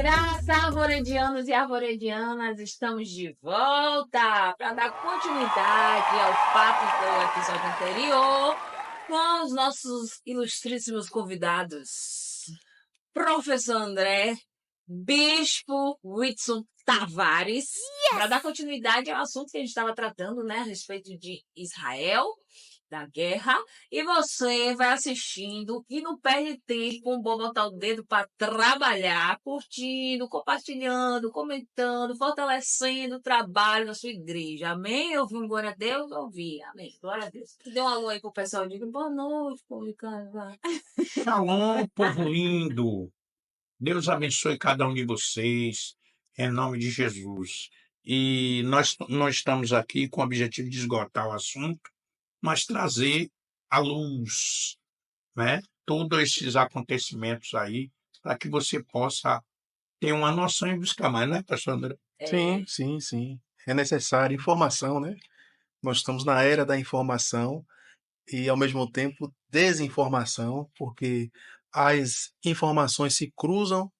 Graça, arvoredianos e arvoredianas, estamos de volta para dar continuidade ao papo do episódio anterior com os nossos ilustríssimos convidados. Professor André, Bispo Whitson Tavares, para dar continuidade ao assunto que a gente estava tratando, né, a respeito de Israel, da guerra, e você vai assistindo e não perde tempo, bom botar o dedo para trabalhar, curtindo, compartilhando, comentando, fortalecendo o trabalho da sua igreja. Amém? Ouvi um glória a Deus? Ouvi. Amém. Glória a Deus. Dê um alô aí pro pessoal, diga boa noite, povo de casa. Shalom, povo lindo. Deus abençoe cada um de vocês, em nome de Jesus. E nós não estamos aqui com o objetivo de esgotar o assunto, mas trazer à luz, né, todos esses acontecimentos aí, para que você possa ter uma noção e buscar mais, né, pastor André? Sim. É necessário informação, né? Nós estamos na era da informação e, ao mesmo tempo, desinformação, porque as informações se cruzam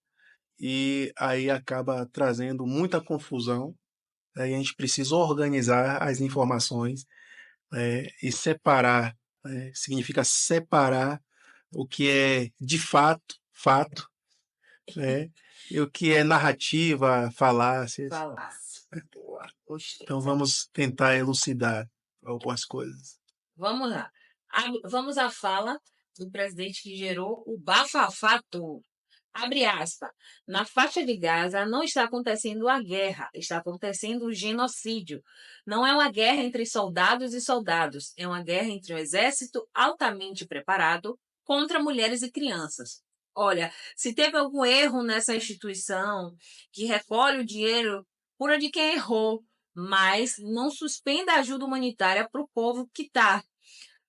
e aí acaba trazendo muita confusão. Aí a gente precisa organizar as informações e separar. Significa separar o que é de fato, né? E o que é narrativa, falácias. Falasse. Gostei. Então vamos tentar elucidar algumas coisas. Vamos lá. Vamos à fala do presidente que gerou o bafafá todo. Abre aspas. Na faixa de Gaza não está acontecendo a guerra, está acontecendo o genocídio. Não é uma guerra entre soldados e soldados, é uma guerra entre um exército altamente preparado contra mulheres e crianças. Olha, se teve algum erro nessa instituição que recolhe o dinheiro, cura de quem errou, mas não suspenda a ajuda humanitária para o povo que está.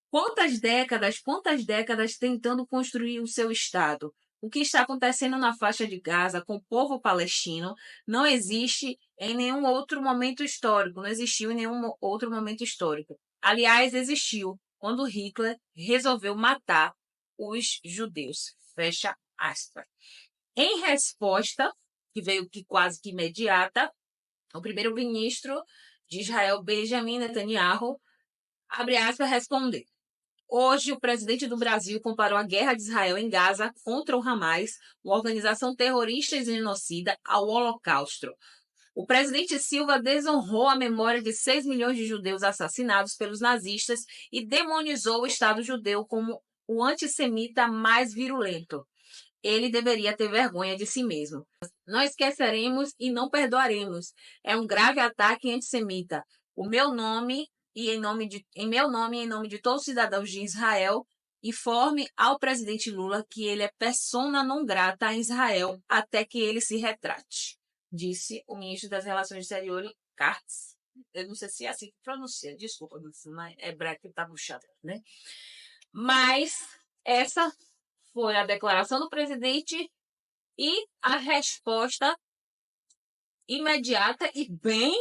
Quantas décadas tentando construir o seu Estado? O que está acontecendo na faixa de Gaza com o povo palestino não existe em nenhum outro momento histórico, não existiu em nenhum outro momento histórico. Aliás, existiu quando Hitler resolveu matar os judeus. Fecha aspas. Em resposta, que veio quase que imediata, o primeiro-ministro de Israel, Benjamin Netanyahu, abre aspas, respondeu. Hoje, o presidente do Brasil comparou a guerra de Israel em Gaza contra o Hamas, uma organização terrorista e genocida, ao Holocausto. O presidente Silva desonrou a memória de 6 milhões de judeus assassinados pelos nazistas e demonizou o Estado judeu como o antissemita mais virulento. Ele deveria ter vergonha de si mesmo. Não esqueceremos e não perdoaremos. É um grave ataque antissemita. O meu nome em meu nome e em nome de todos os cidadãos de Israel, informe ao presidente Lula que ele é persona não grata em Israel até que ele se retrate, disse o ministro das Relações Exteriores, Katz. Eu não sei se é assim que pronuncia, desculpa, mas é hebraico que tá puxado, né? Mas essa foi a declaração do presidente e a resposta imediata e bem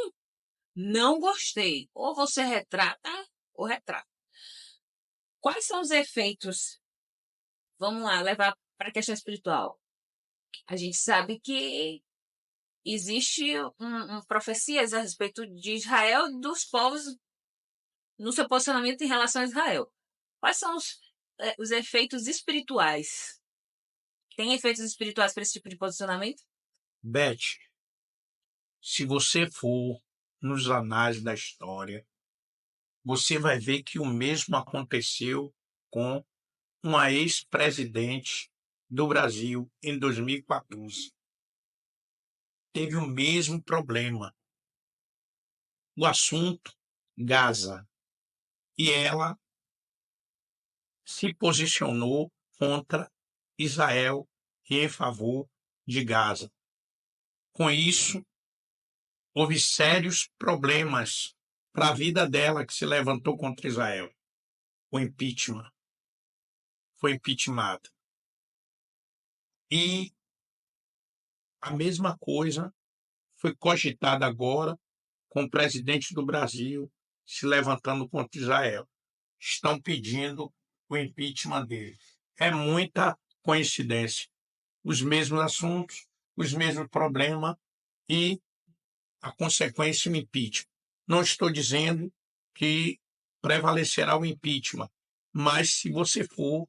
não gostei. Ou você retrata ou retrata. Quais são os efeitos? Vamos lá, levar para a questão espiritual. A gente sabe que existe profecias a respeito de Israel e dos povos no seu posicionamento em relação a Israel. Quais são os efeitos espirituais? Tem efeitos espirituais para esse tipo de posicionamento? Beth, se você for nos anais da história, você vai ver que o mesmo aconteceu com uma ex-presidente do Brasil em 2014. Teve o mesmo problema. O assunto Gaza. E ela se posicionou contra Israel e em favor de Gaza. Com isso, houve sérios problemas para a vida dela que se levantou contra Israel. O impeachment. Foi impeachmentada. E a mesma coisa foi cogitada agora com o presidente do Brasil se levantando contra Israel. Estão pedindo o impeachment dele. É muita coincidência. Os mesmos assuntos, os mesmos problemas e a consequência, o impeachment. Não estou dizendo que prevalecerá o impeachment, mas se você for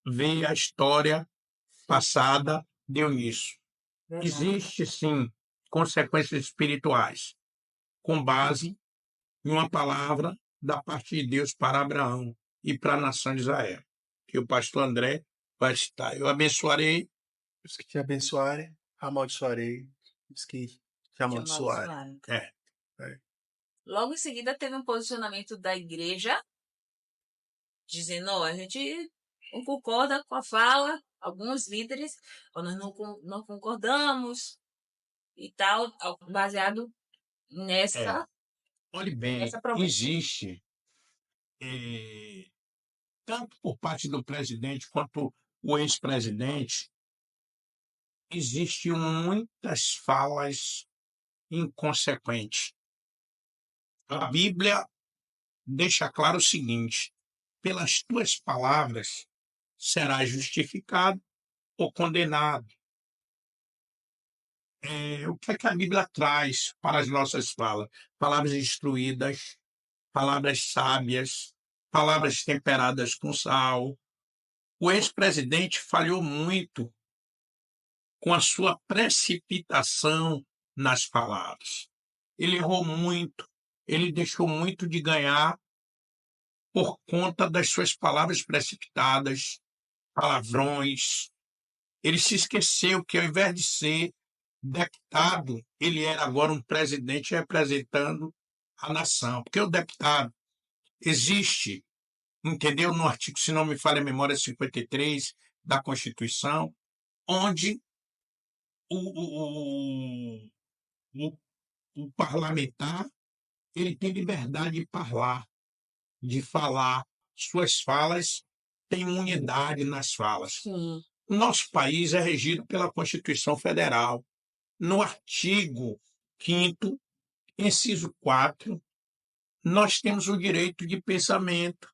ver a história passada, deu nisso. Verdade. Existe, sim, consequências espirituais, com base em uma palavra da parte de Deus para Abraão e para a nação de Israel, que o pastor André vai citar. Eu abençoarei. Os que te abençoarem, amaldiçoarei. Os que te Te amaldiçoarem. amaldiçoaram. É, Logo em seguida, teve um posicionamento da igreja, dizendo: ó, a gente não concorda com a fala, alguns líderes, ou nós não concordamos e tal, baseado é. nessa, Olhe bem, nessa promessa. existe, tanto por parte do presidente quanto o ex-presidente, existem muitas falas inconsequentes. A Bíblia deixa claro o seguinte: pelas tuas palavras serás justificado ou condenado. O que é que a Bíblia traz para as nossas falas? Palavras instruídas, palavras sábias, palavras temperadas com sal. O ex-presidente falhou muito com a sua precipitação nas palavras. Ele errou muito, ele deixou muito de ganhar por conta das suas palavras precipitadas, palavrões. Ele se esqueceu que, ao invés de ser deputado, ele era agora um presidente representando a nação. Porque o deputado existe, entendeu? No artigo, se não me falha a memória, 53 da Constituição, onde o, o, o parlamentar ele tem liberdade de falar. Suas falas têm imunidade nas falas. Sim. Nosso país é regido pela Constituição Federal. No artigo 5º, inciso 4, nós temos o direito de pensamento,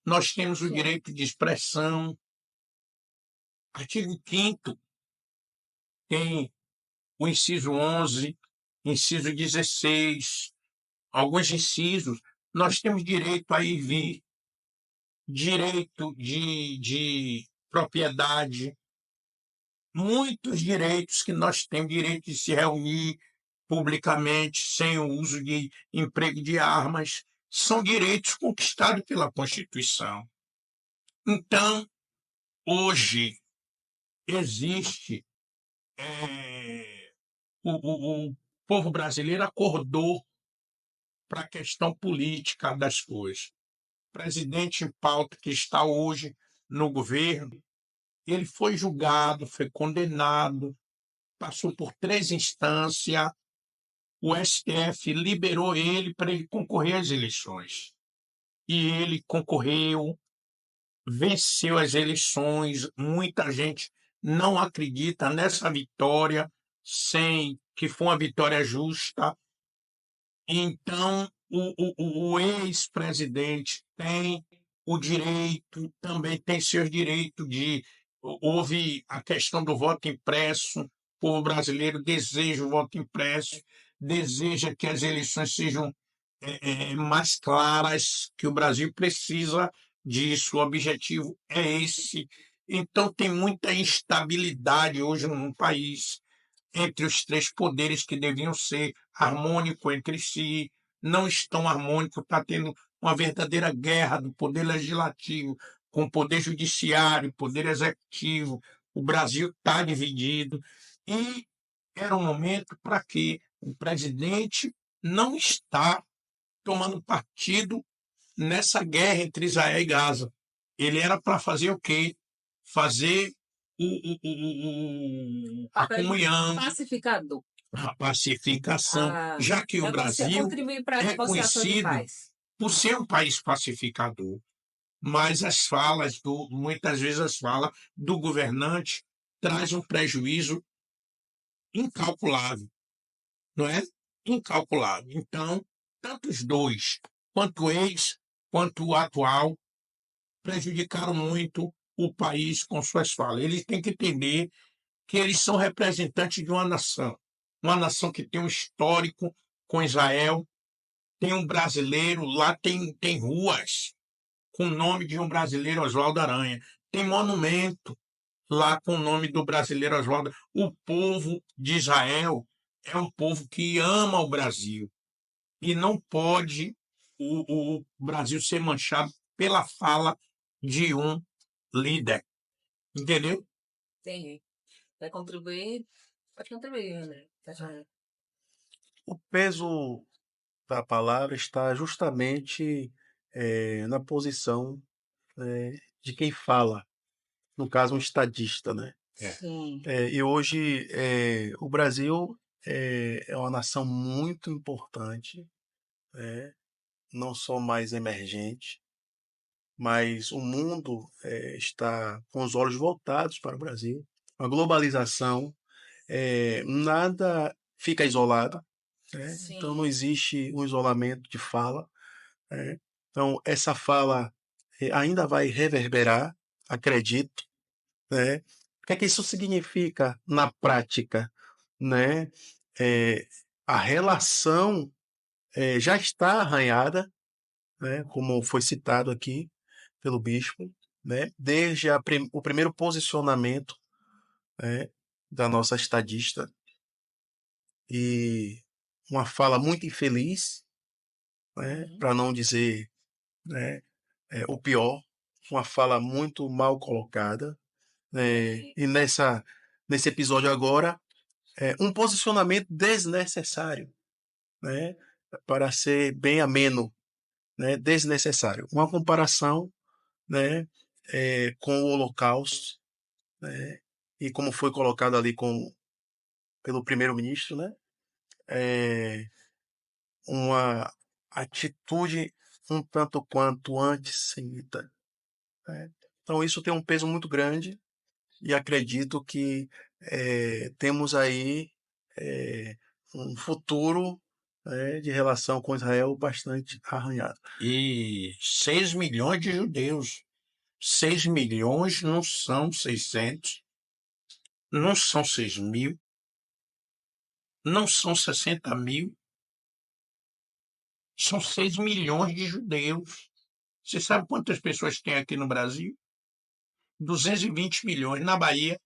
nós temos o Sim. direito de expressão. Artigo 5º tem o inciso 11, inciso 16, alguns incisos. Nós temos direito a ir e vir, direito de propriedade, muitos direitos que nós temos, direito de se reunir publicamente sem o uso de emprego de armas, são direitos conquistados pela Constituição. Então, hoje existe, o povo brasileiro acordou para a questão política das coisas. O presidente em pauta que está hoje no governo, ele foi julgado, foi condenado, passou por 3 instâncias, o STF liberou ele para ele concorrer às eleições. E ele concorreu, venceu as eleições. Muita gente não acredita nessa vitória, sem que foi uma vitória justa. Então, o ex-presidente tem o direito, também tem seus direitos de. Houve a questão do voto impresso, o povo brasileiro deseja o voto impresso, deseja que as eleições sejam mais claras, que o Brasil precisa disso, o objetivo é esse. Então, tem muita instabilidade hoje no país entre os 3 poderes que deviam ser harmônicos entre si, não estão harmônicos, está tendo uma verdadeira guerra do poder legislativo com o poder judiciário, poder executivo. O Brasil está dividido e era um momento para que o presidente não está tomando partido nessa guerra entre Israel e Gaza. Ele era para fazer o quê? Fazer a comunhão, Pacificador. a pacificação, já que o Você Brasil contribui para a é negociação de conhecido paz. por ser um país pacificador. Mas as falas, muitas vezes as falas do governante traz um prejuízo incalculável, não é? Incalculável. Então, tanto os dois, quanto o ex, quanto o atual, prejudicaram muito o país com suas falas. Eles têm que entender que eles são representantes de uma nação que tem um histórico com Israel, tem um brasileiro, lá tem ruas com o nome de um brasileiro, Oswaldo Aranha, tem monumento lá com o nome do brasileiro Oswaldo. O povo de Israel é um povo que ama o Brasil e não pode o Brasil ser manchado pela fala de um líder, entendeu? Entendi. Vai contribuir? Pode contribuir, André. O peso da palavra está justamente na posição de quem fala, no caso, um estadista, né? Sim. E hoje o Brasil é uma nação muito importante, né? Não só mais emergente, mas o mundo está com os olhos voltados para o Brasil. A globalização, nada fica isolado, né? Então Sim. não existe um isolamento de fala, né? Então essa fala ainda vai reverberar, acredito, né? O que é que isso significa na prática, né? Eh, a relação já está arranhada, né? Como foi citado aqui pelo bispo, né? Desde o primeiro posicionamento, né? Da nossa estadista e uma fala muito infeliz, né? Uhum. Para não dizer, né? O pior, uma fala muito mal colocada, e nesse episódio agora um posicionamento desnecessário, né? Para ser bem ameno, né? Desnecessário. Uma comparação, né? Com o Holocausto, né? E como foi colocado ali pelo primeiro-ministro, né? Uma atitude um tanto quanto antissemita, né? Então isso tem um peso muito grande e acredito que temos aí um futuro, né, de relação com Israel bastante arranhado. E 6 milhões de judeus. 6 milhões não são 600, não são 6 mil, não são 60 mil, são 6 milhões de judeus. Você sabe quantas pessoas tem aqui no Brasil? 220 milhões. Na Bahia,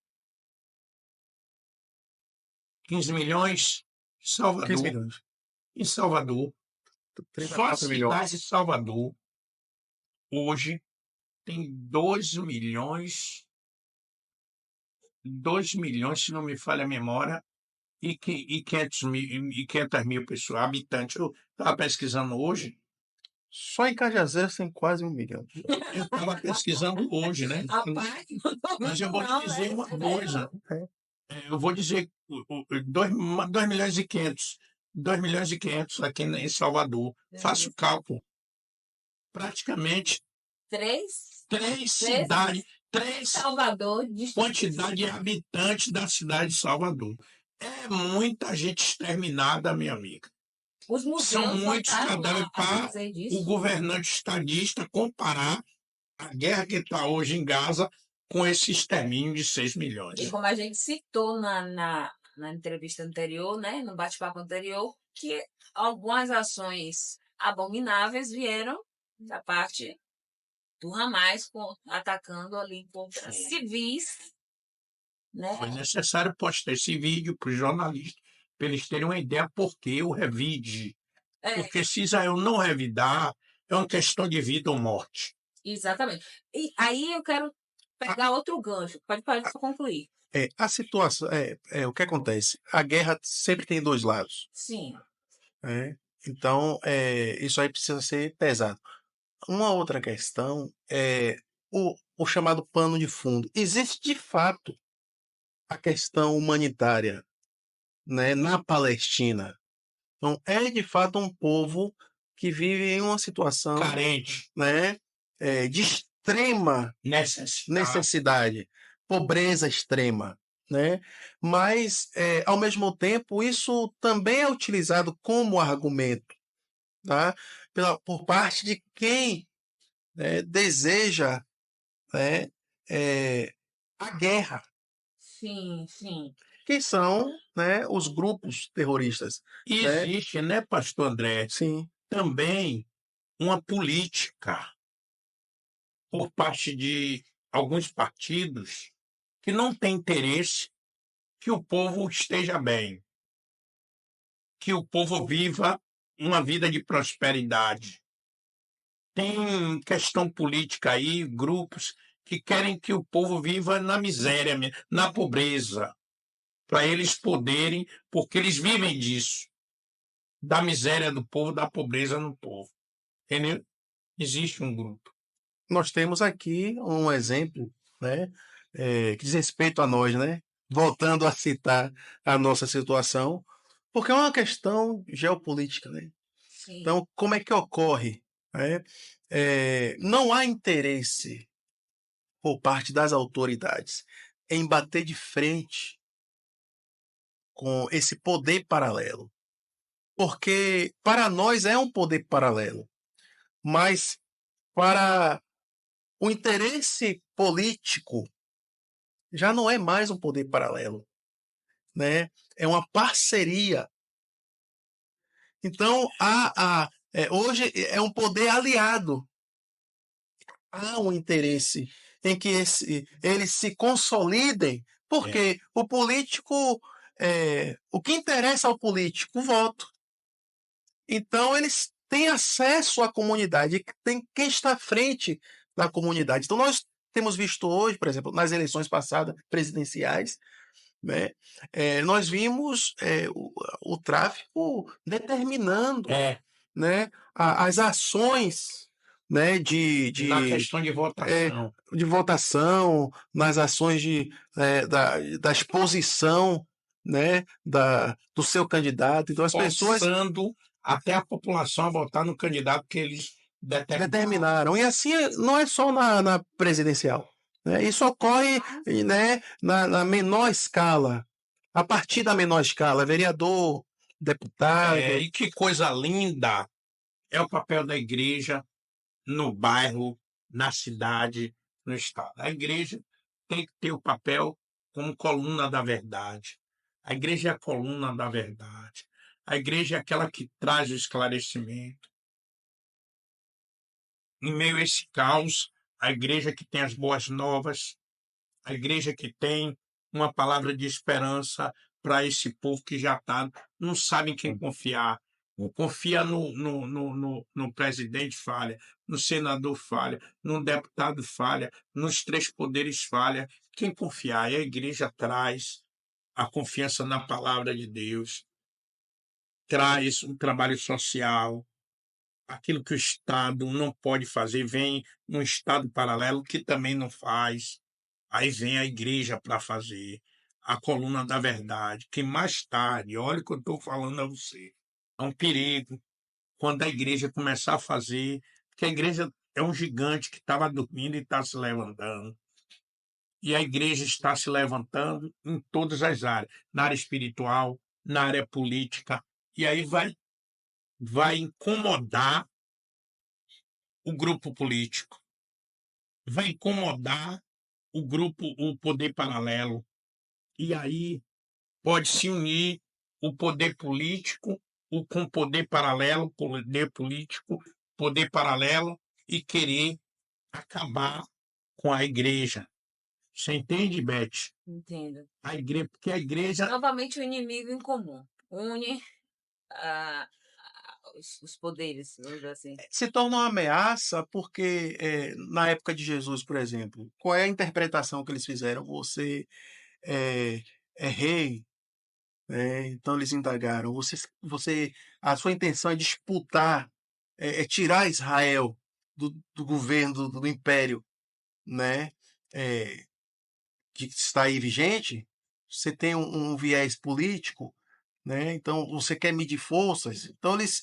15 milhões. 15 Salvador, milhões. em Salvador, só a 34 milhões. cidade de Salvador, hoje, tem 2 milhões, se não me falha a memória, e 500 mil pessoas, habitantes. Eu estava pesquisando hoje, Só em Cajazeiras tem quase 1 milhão. eu estava pesquisando hoje, né? Rapaz, Mas eu vou te não, dizer né? uma coisa. É. Eu vou dizer 2 milhões e 500. 2 milhões e 500 aqui em Salvador. Faço o cálculo. Praticamente Três 3 vezes cidades, 3 Salvador de quantidade de habitantes da cidade de Salvador. É muita gente exterminada, minha amiga. Os São museus muitos voltaram cadáveres a para dizer o disso. governante estadista comparar a guerra que está hoje em Gaza com esse extermínio de 6 E milhões. como a gente citou na entrevista anterior, né, no bate-papo anterior, que algumas ações abomináveis vieram da parte do Hamas atacando ali contra civis, né? Foi necessário postar esse vídeo para os jornalistas, para eles terem uma ideia por que o revide. É, Porque se Israel não revidar, é uma questão de vida ou morte. exatamente. E aí eu quero pegar outro gancho. Pode concluir. A situação o que acontece? A guerra sempre tem dois lados, Sim. né? Então, isso aí precisa ser pesado. Uma outra questão é o chamado pano de fundo. Existe de fato a questão humanitária, né, na Palestina. Então, é de fato um povo que vive em uma situação, Carente, né, de extrema necessidade. necessidade, pobreza extrema, né? Mas, ao mesmo tempo, isso também é utilizado como argumento, tá? Por parte de quem deseja, né, a guerra, Sim, sim. que são, né, os grupos terroristas, E né? existe, né, pastor André, Sim, também uma política por parte de alguns partidos que não têm interesse que o povo esteja bem, que o povo viva uma vida de prosperidade. Tem questão política aí, grupos que querem que o povo viva na miséria, na pobreza, para eles poderem, porque eles vivem disso, da miséria do povo, da pobreza no povo. Entendeu? Existe um grupo. nós temos aqui um exemplo, né, que diz respeito a nós, né? Voltando a citar a nossa situação, porque é uma questão geopolítica, né? Sim. Então, como é que ocorre? Né? Não há interesse por parte das autoridades em bater de frente com esse poder paralelo, porque para nós é um poder paralelo, mas para o interesse político já não é mais um poder paralelo, né? É uma parceria. Então, hoje é um poder aliado. Há um interesse em que eles se consolidem, É, porque o político, o que interessa ao político, o voto. Então, eles têm acesso à comunidade, tem quem está à frente da comunidade. Então, nós temos visto hoje, por exemplo, nas eleições passadas presidenciais, né, nós vimos o tráfico determinando, é, né, as ações, né, na questão de é, votação, de votação, nas ações da exposição, né, do seu candidato. Então, as pessoas forçando até a população a votar no candidato que eles determinam. determinaram. E assim não é só na presidencial. Né? Isso ocorre, né, na menor escala. A partir da menor escala, vereador, deputado. E que coisa linda é o papel da igreja no bairro, na cidade, no estado. A igreja tem que ter o papel como coluna da verdade. A igreja é a coluna da verdade. A igreja é aquela que traz o esclarecimento. Em meio a esse caos, a igreja que tem as boas novas, a igreja que tem uma palavra de esperança para esse povo que já está, não sabe em quem confiar. Confia no presidente, falha, no senador, falha, no deputado, falha, nos três poderes, falha. Quem confiar? E a igreja traz a confiança na palavra de Deus, traz um trabalho social, aquilo que o Estado não pode fazer, vem um Estado paralelo que também não faz. Aí vem a igreja para fazer a coluna da verdade, que mais tarde, olha o que eu estou falando a você, é um perigo quando a igreja começar a fazer, porque a igreja é um gigante que estava dormindo e está se levantando. E a igreja está se levantando em todas as áreas, na área espiritual, na área política, e aí vai incomodar o grupo político, vai incomodar o poder paralelo. E aí pode se unir o poder político com o poder político, poder paralelo, e querer acabar com a igreja. Você entende, Beth? Entendo. A igreja, porque a igreja Novamente o inimigo em comum. Une os poderes, vamos dizer assim. Se torna uma ameaça porque, na época de Jesus, por exemplo, qual é a interpretação que eles fizeram? Você é rei, né? Então eles indagaram. A sua intenção é disputar, é tirar Israel do governo, do império, né? É, que está aí vigente. Você tem um viés político, né? Então você quer medir forças. Então eles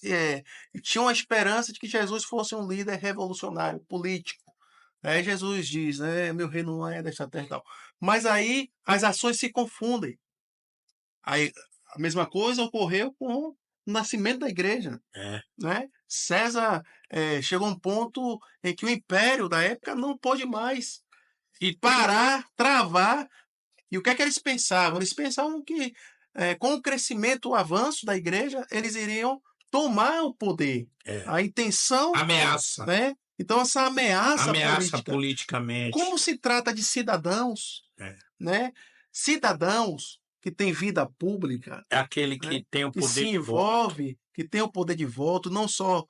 tinham a esperança de que Jesus fosse um líder revolucionário, político. Aí Jesus diz, né? Meu reino não é desta terra e tal. Mas aí as ações se confundem. Aí a mesma coisa ocorreu com o nascimento da igreja, é, né? César chegou a um ponto em que o império da época não pôde mais e parar, travar E o que é que eles pensavam? Eles pensavam que, com o crescimento, o avanço da igreja, eles iriam tomar o poder. É. A intenção, Ameaça. né? Então, essa ameaça Ameaça política, politicamente. como se trata de cidadãos, É. né? Cidadãos que têm vida pública, É aquele né? que tem o Que se poder de voto. envolve, que tem o poder de voto, não só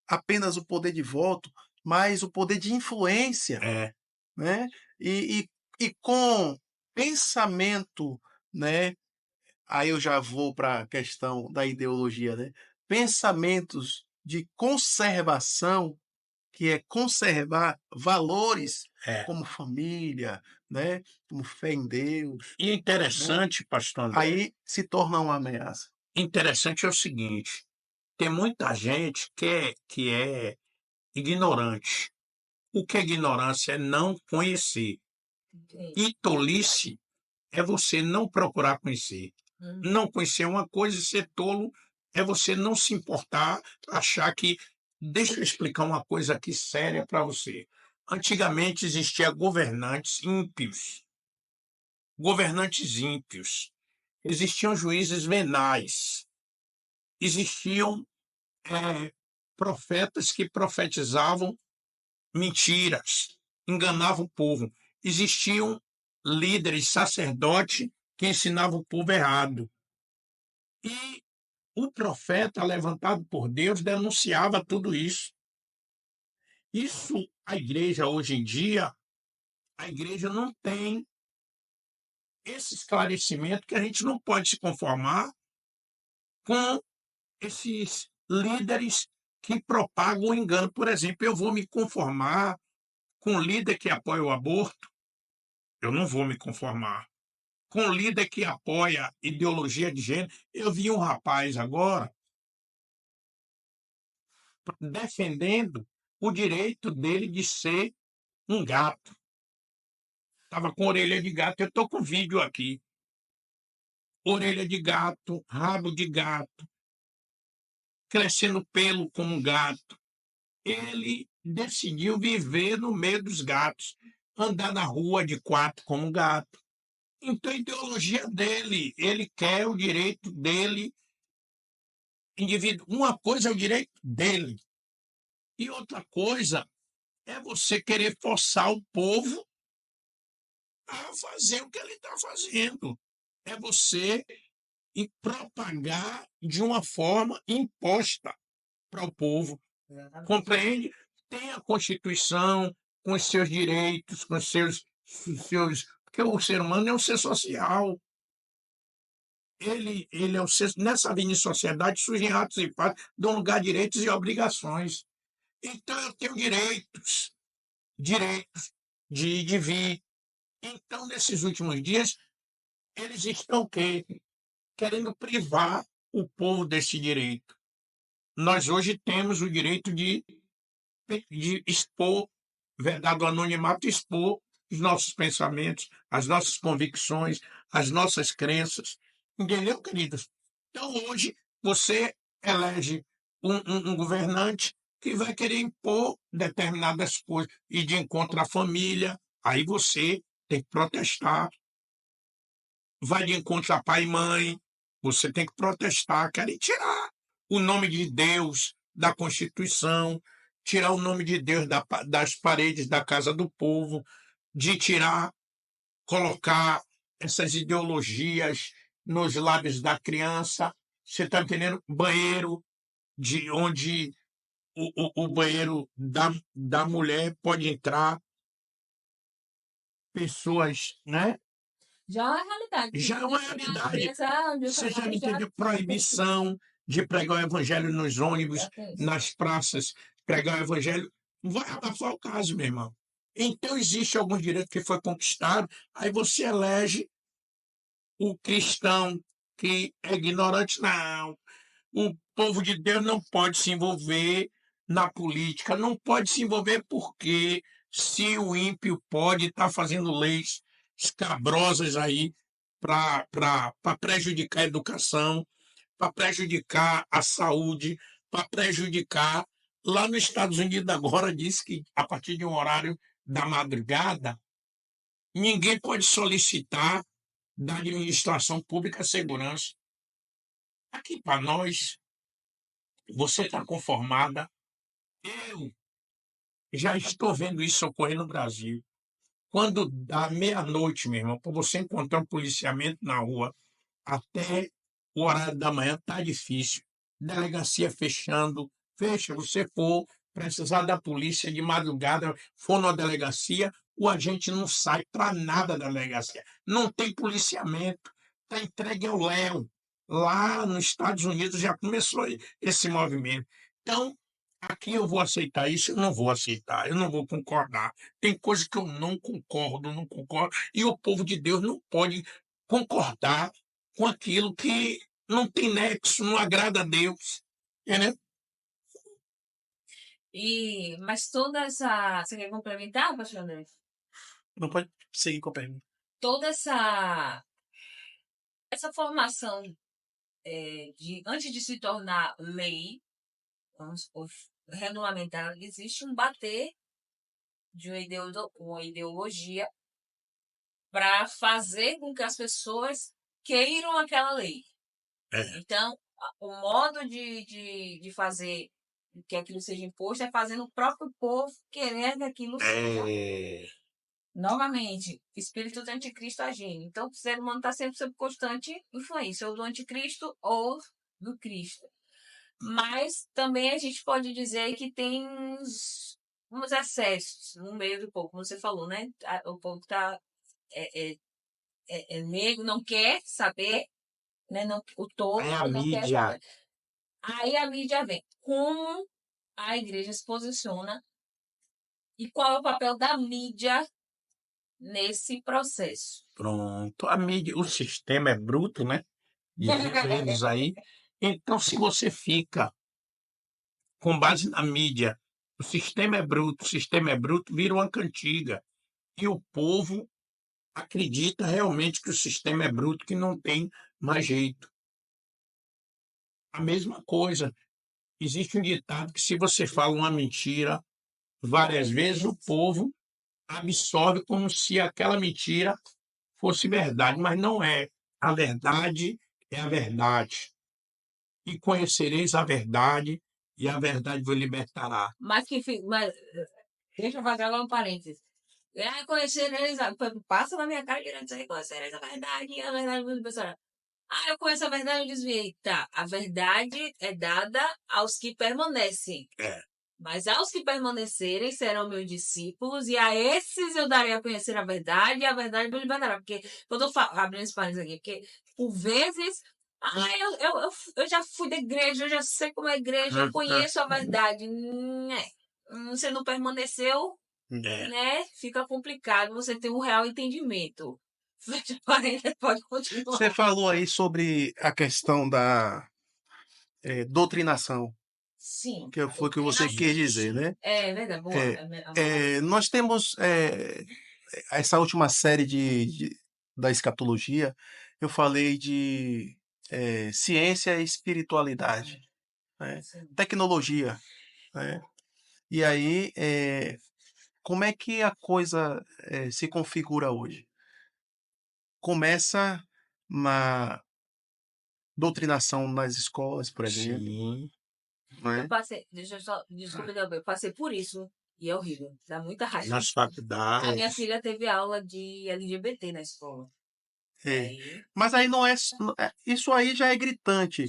apenas o poder de voto, mas o poder de influência, É. né? E com pensamento, né? Aí eu já vou para a questão da ideologia, né? Pensamentos de conservação, que é conservar valores É. como família, né? Como fé em Deus, E né? interessante, pastor André, Aí se torna uma ameaça. interessante é o seguinte, tem muita gente que é ignorante. O que é ignorância? É não conhecer. E tolice é você não procurar conhecer. Não conhecer uma coisa e ser tolo é você não se importar, achar que. Deixa eu explicar uma coisa aqui séria para você. Antigamente existia governantes ímpios. Governantes ímpios. Existiam juízes venais. Existiam profetas que profetizavam mentiras, enganavam o povo. Existiam líderes, sacerdotes que ensinavam o povo errado. E o profeta levantado por Deus denunciava tudo isso. Isso, a igreja hoje em dia, a igreja não tem esse esclarecimento, que a gente não pode se conformar com esses líderes que propagam o engano. Por exemplo, eu vou me conformar com líder que apoia o aborto? Eu não vou me conformar. Com líder que apoia ideologia de gênero? Eu vi um rapaz agora defendendo o direito dele de ser um gato. Estava com orelha de gato, eu estou com vídeo aqui. Orelha de gato, rabo de gato, crescendo pelo como um gato. Ele decidiu viver no meio dos gatos, andar na rua de quatro como um gato. Então, a ideologia dele, ele quer o direito dele, indivíduo. Uma coisa é o direito dele, e outra coisa é você querer forçar o povo a fazer o que ele está fazendo. É você propagar de uma forma imposta para o povo. Compreende? Tem a Constituição com os seus direitos, com os seus. Porque o ser humano é um ser social. Ele é um ser. Nessa vida em sociedade surgem atos e fatos, dão lugar a direitos e obrigações. Então eu tenho direitos de ir, de vir. Então, nesses últimos dias, eles estão o quê? Querendo privar o povo desse direito. Nós hoje temos o direito de expor, verdade do anonimato, expor os nossos pensamentos, as nossas convicções, as nossas crenças. Entendeu, queridos? Então, hoje, você elege um governante que vai querer impor determinadas coisas e de encontro à família. Aí você tem que protestar. Vai de encontro a pai e mãe. Você tem que protestar. Querem tirar o nome de Deus da Constituição, tirar o nome de Deus das paredes da casa do povo, de tirar, colocar essas ideologias nos lábios da criança. Você está entendendo? Banheiro, de onde o banheiro da mulher pode entrar pessoas, né? Já é uma realidade. Já é uma realidade. Você já me entendeu? Proibição de pregar o evangelho nos ônibus, nas praças, pregar o evangelho. Vai abafar o caso, meu irmão. Então, existe algum direito que foi conquistado, aí você elege o cristão que é ignorante. Não. O povo de Deus não pode se envolver na política, não pode se envolver porque se o ímpio pode estar fazendo leis escabrosas aí para prejudicar a educação, para prejudicar a saúde, para prejudicar. Lá nos Estados Unidos agora diz que a partir de um horário da madrugada, ninguém pode solicitar da administração pública e segurança. Aqui para nós, você está conformada? Eu já estou vendo isso ocorrer no Brasil. Quando dá meia-noite, meu irmão, para você encontrar um policiamento na rua, até o horário da manhã tá difícil. Delegacia fechando, fecha. Você for precisar da polícia de madrugada, for na delegacia, o agente não sai para nada da delegacia. Não tem policiamento. Está entregue ao léu. Lá nos Estados Unidos já começou esse movimento. Então, aqui eu vou aceitar isso, eu não vou aceitar, eu não vou concordar. Tem coisas que eu não concordo, não concordo. E o povo de Deus não pode concordar com aquilo que não tem nexo, não agrada a Deus. Entendeu? Mas toda essa. Você quer complementar, pastor André? Não pode seguir com a pergunta. Toda essa formação antes de se tornar lei, vamos supor, regulamentar, existe um bater de uma ideologia para fazer com que as pessoas queiram aquela lei. É. Então, o modo de fazer que aquilo seja imposto é fazendo o próprio povo querer que aquilo seja. Novamente, espírito do anticristo agindo. Então, o ser humano está sempre sob constante influência, ou do anticristo ou do Cristo. Mas também a gente pode dizer que tem uns excessos no meio do povo, como você falou, né? O povo está negro, não quer saber, né? Não, o todo É a não quer mídia. saber. Aí a mídia vem. Como a igreja se posiciona e qual é o papel da mídia nesse processo? Pronto. A mídia, o sistema é bruto, né? Dizem eles aí. Então, se você fica com base na mídia, o sistema é bruto, vira uma cantiga. E o povo acredita realmente que o sistema é bruto, que não tem mais jeito. A mesma coisa. Existe um ditado que se você fala uma mentira várias vezes, o povo absorve como se aquela mentira fosse verdade, mas não é. A verdade é a verdade. E conhecereis a verdade, e a verdade vos libertará. Mas deixa eu fazer agora um parênteses. Conhecereis passa na minha cara direto aí, conhecereis a verdade, e a verdade vos libertará. Eu conheço a verdade, eu desviei. Tá, a verdade é dada aos que permanecem. É. Mas aos que permanecerem serão meus discípulos, e a esses eu darei a conhecer a verdade, e a verdade me libertará. Porque, quando eu falo, abrindo esse parênteses aqui, porque por vezes, eu já fui da igreja, eu já sei como é a igreja, eu conheço a verdade. Você não permaneceu, né? Fica complicado você ter um real entendimento. Fecha parênteses, pode continuar. Você falou aí sobre a questão da doutrinação, Sim. que foi o que você quis dizer, né? É verdade, boa. Nós temos essa última série da escatologia, eu falei de ciência e espiritualidade, né? Tecnologia, né? E aí, como é que a coisa se configura hoje? Começa na doutrinação nas escolas, por exemplo, Sim. né? Eu passei, deixa eu só, desculpa, eu passei por isso e é horrível, dá muita raiva. Nas A faculdades. minha filha teve aula de LGBT na escola. Aí, Mas aí não é. Isso aí já é gritante.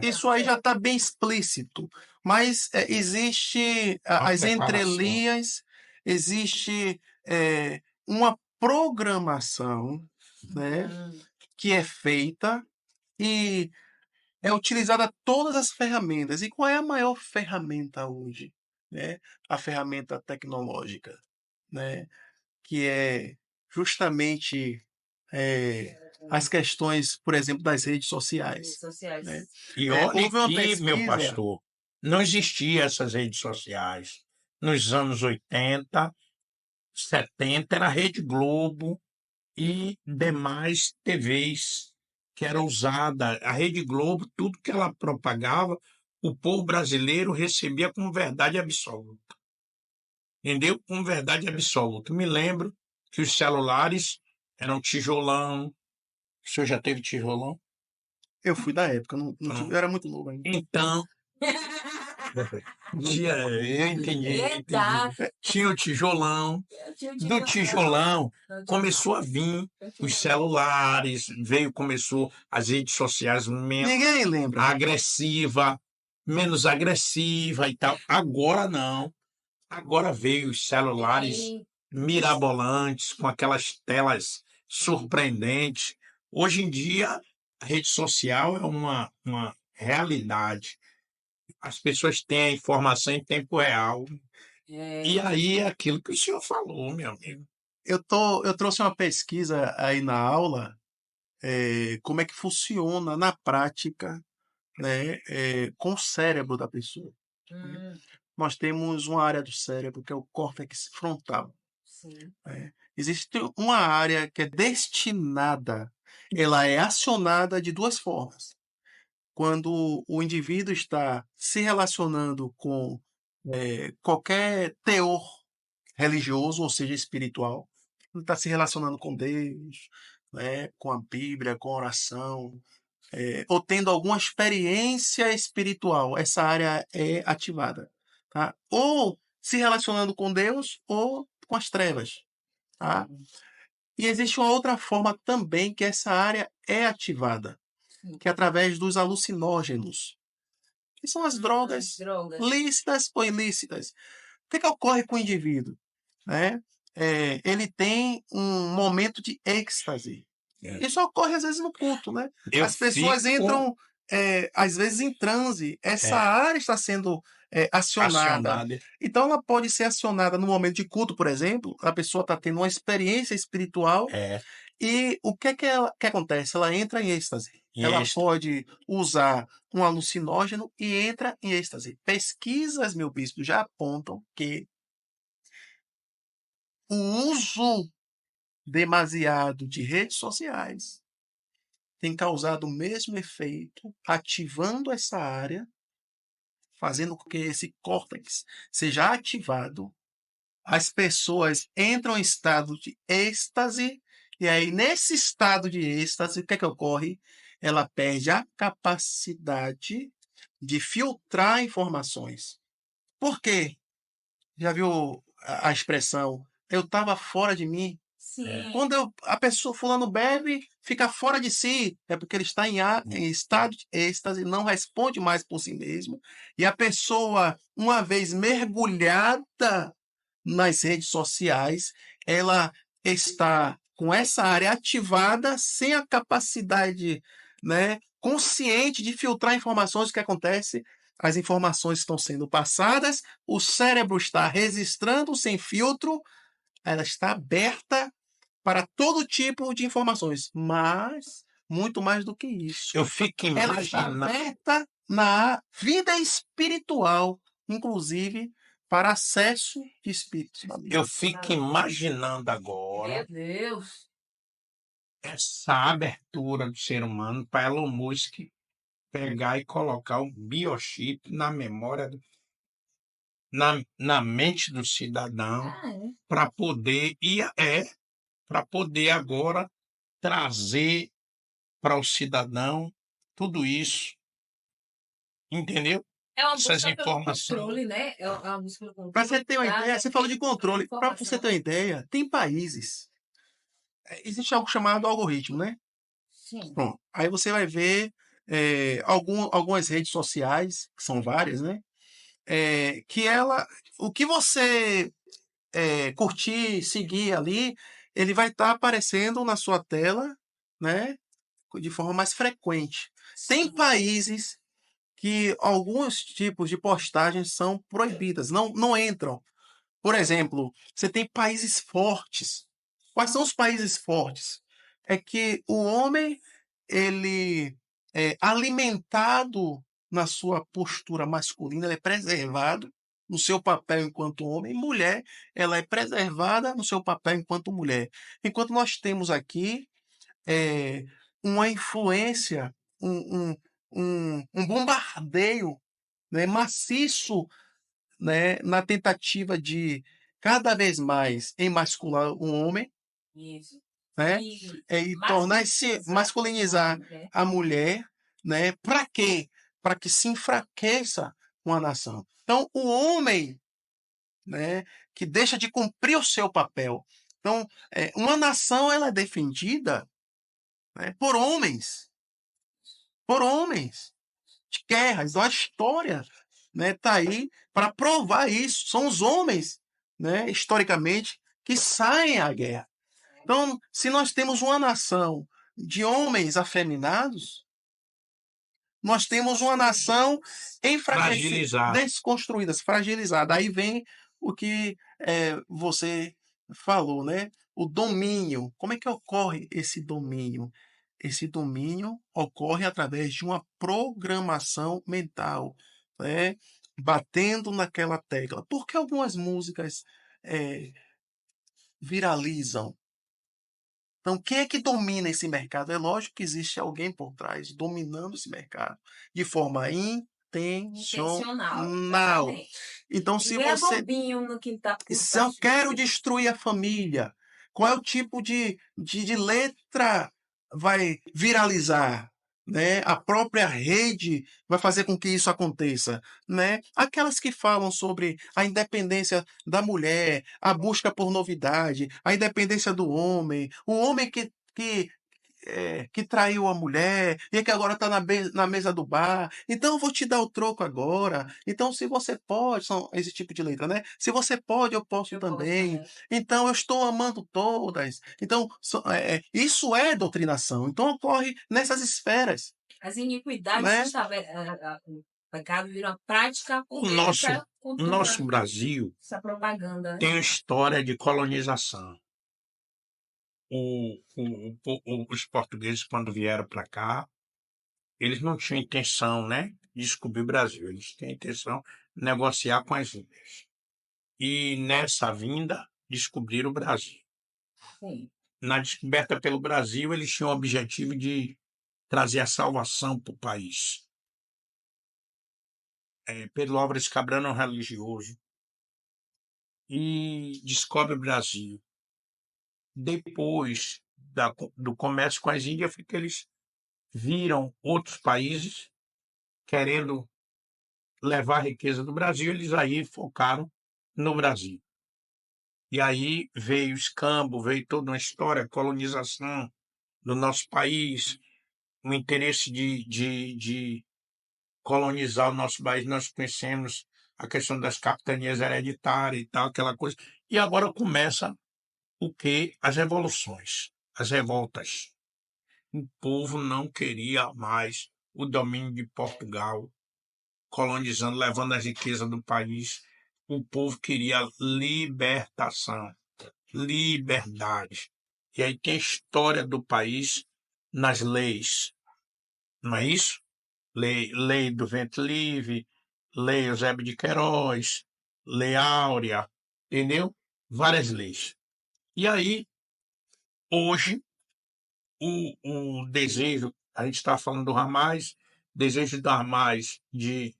Isso aí já está bem explícito. Mas existe as preparação. entrelinhas, existe uma programação, né, que é feita e é utilizada todas as ferramentas. E qual é a maior ferramenta hoje? Né? A ferramenta tecnológica, né? Que é justamente as questões, por exemplo, das redes sociais. sociais. Né? E olha Houve uma aqui, meu pesquisa. pastor, não existiam essas redes sociais. Nos anos 80, 70, era a Rede Globo e demais TVs que era usada. A Rede Globo, tudo que ela propagava, o povo brasileiro recebia como verdade absoluta. Entendeu? Como verdade absoluta. Me lembro que os celulares eram tijolão, O senhor já teve tijolão? Eu fui da época, não tive, Pronto. eu era muito novo ainda. Então, eu entendi. Eita! Tinha o tijolão. Eu tinha um Do tijolão começou a vir os celulares, começou as redes sociais Ninguém lembra. agressiva, menos agressiva e tal. Agora não. Agora veio os celulares mirabolantes, com aquelas telas surpreendentes. Hoje em dia, a rede social é uma realidade. As pessoas têm a informação em tempo real. E aí é aquilo que o senhor falou, meu amigo. Eu trouxe uma pesquisa aí na aula, como é que funciona na prática, né, com o cérebro da pessoa. Nós temos uma área do cérebro que é o córtex frontal. Sim. Existe uma área que é destinada, ela é acionada de duas formas. Quando o indivíduo está se relacionando com qualquer teor religioso, ou seja, espiritual, ele está se relacionando com Deus, né, com a Bíblia, com a oração, ou tendo alguma experiência espiritual, essa área é ativada. Tá? Ou se relacionando com Deus ou com as trevas. Tá? E existe uma outra forma também que essa área é ativada, que é através dos alucinógenos, que são as drogas lícitas ou ilícitas. O que ocorre com o indivíduo? Né? Ele tem um momento de êxtase. Isso ocorre às vezes no culto, né? As pessoas entram, às vezes, em transe. Essa área está sendo acionada. Então, ela pode ser acionada no momento de culto, por exemplo. A pessoa está tendo uma experiência espiritual. E o que acontece? Ela entra em êxtase. Ela pode usar um alucinógeno e entra em êxtase. Pesquisas, meu bispo, já apontam que o uso demasiado de redes sociais tem causado o mesmo efeito, ativando essa área, fazendo com que esse córtex seja ativado. As pessoas entram em estado de êxtase, e aí, nesse estado de êxtase, o que ocorre? Ela perde a capacidade de filtrar informações. Por quê? Já viu a expressão, eu estava fora de mim? Sim. Quando a pessoa, fulano, bebe, fica fora de si, é porque ele está em estado de êxtase, não responde mais por si mesmo. E a pessoa, uma vez mergulhada nas redes sociais, ela está com essa área ativada, sem a capacidade, né, consciente de filtrar informações. O que acontece? As informações estão sendo passadas, o cérebro está registrando sem filtro, ela está aberta para todo tipo de informações, mas muito mais do que isso. Eu fico Ela está imaginando. aberta na vida espiritual, inclusive para acesso de espíritos. Eu fico imaginando agora Meu Deus. essa abertura do ser humano para Elon Musk pegar e colocar o biochip na memória, na mente do cidadão, para poder para poder agora trazer para o cidadão tudo isso. Entendeu? É uma Essas busca pelo informações. controle, né? É uma busca pelo controle. Para você ter uma ideia, você falou de controle. Para informação. você ter uma ideia, tem países. Existe algo chamado algoritmo, né? Sim. Bom, aí você vai ver algumas redes sociais, que são várias, né? O que você curtir, seguir ali, ele vai estar aparecendo na sua tela, né? De forma mais frequente. Tem países que alguns tipos de postagens são proibidas, não entram. Por exemplo, você tem países fortes. Quais são os países fortes? É que o homem, ele é alimentado na sua postura masculina, ele é preservado no seu papel enquanto homem, e mulher, ela é preservada no seu papel enquanto mulher. Enquanto nós temos aqui uma influência, um bombardeio, né, maciço, né, na tentativa de cada vez mais emascular o homem. Isso. né? E E tornar-se masculinizar né? a mulher, né? Para quê? Para que se enfraqueça uma nação. Então, o homem, né, que deixa de cumprir o seu papel. Então, uma nação ela é defendida, né, por homens de guerra. Então, a história, né, tá aí para provar isso. São os homens, né, historicamente, que saem à guerra. Então, se nós temos uma nação de homens afeminados, nós temos uma nação enfraquecida, Fragilizar. desconstruída, fragilizada. Aí vem o que você falou, né? O domínio. Como é que ocorre esse domínio? Esse domínio ocorre através de uma programação mental, né? Batendo naquela tecla. Por que algumas músicas viralizam? Então, quem é que domina esse mercado? É lógico que existe alguém por trás dominando esse mercado de forma Intencional, intencional. exatamente. Então, se Ninguém é você bobinho no que tá por se eu trás. quero destruir a família, qual é o tipo de letra vai viralizar? Né? A própria rede vai fazer com que isso aconteça, né? Aquelas que falam sobre a independência da mulher, a busca por novidade, a independência do homem, o homem que traiu a mulher e que agora está na mesa do bar. Então eu vou te dar o troco agora. Então, se você pode, são esse tipo de letra, né? Se você pode, eu posso Eu posso também. também. Então, eu estou amando todas. Então, isso é doutrinação. Então, ocorre nessas esferas, As iniquidades né? o pecado vira uma prática O nosso, corrente o cultura, nosso Brasil essa propaganda, né? tem uma história de colonização. Os portugueses, quando vieram para cá, eles não tinham intenção, né, de descobrir o Brasil. Eles tinham intenção de negociar com as ilhas. E nessa vinda, descobriram o Brasil. Sim. Na descoberta pelo Brasil, eles tinham o objetivo de trazer a salvação para o país. Pedro Álvares Cabral é um religioso e descobre o Brasil. Depois do comércio com as Índias, foi que eles viram outros países querendo levar a riqueza do Brasil, eles aí focaram no Brasil. E aí veio o escambo, veio toda uma história, colonização do nosso país, o interesse de colonizar o nosso país. Nós conhecemos a questão das capitanias hereditárias e tal, aquela coisa. E agora começa o quê? As revoluções, as revoltas. O povo não queria mais o domínio de Portugal, colonizando, levando as riquezas do país. O povo queria libertação, liberdade. E aí tem a história do país nas leis, não é isso? Lei do Vento Livre, Lei Eusébio de Queiroz, Lei Áurea, entendeu? Várias leis. E aí, hoje, o desejo, a gente está falando do Hamas, desejo do Hamas de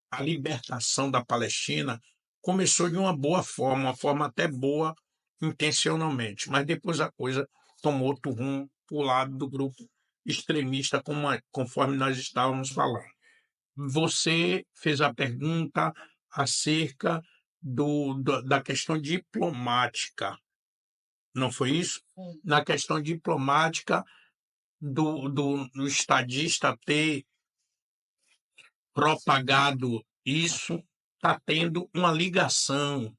a libertação da Palestina começou de uma forma até boa intencionalmente, mas depois a coisa tomou outro rumo para o lado do grupo extremista, conforme nós estávamos falando. Você fez a pergunta acerca da questão diplomática, não foi isso? Sim. Na questão diplomática do estadista ter propagado isso, está tendo uma ligação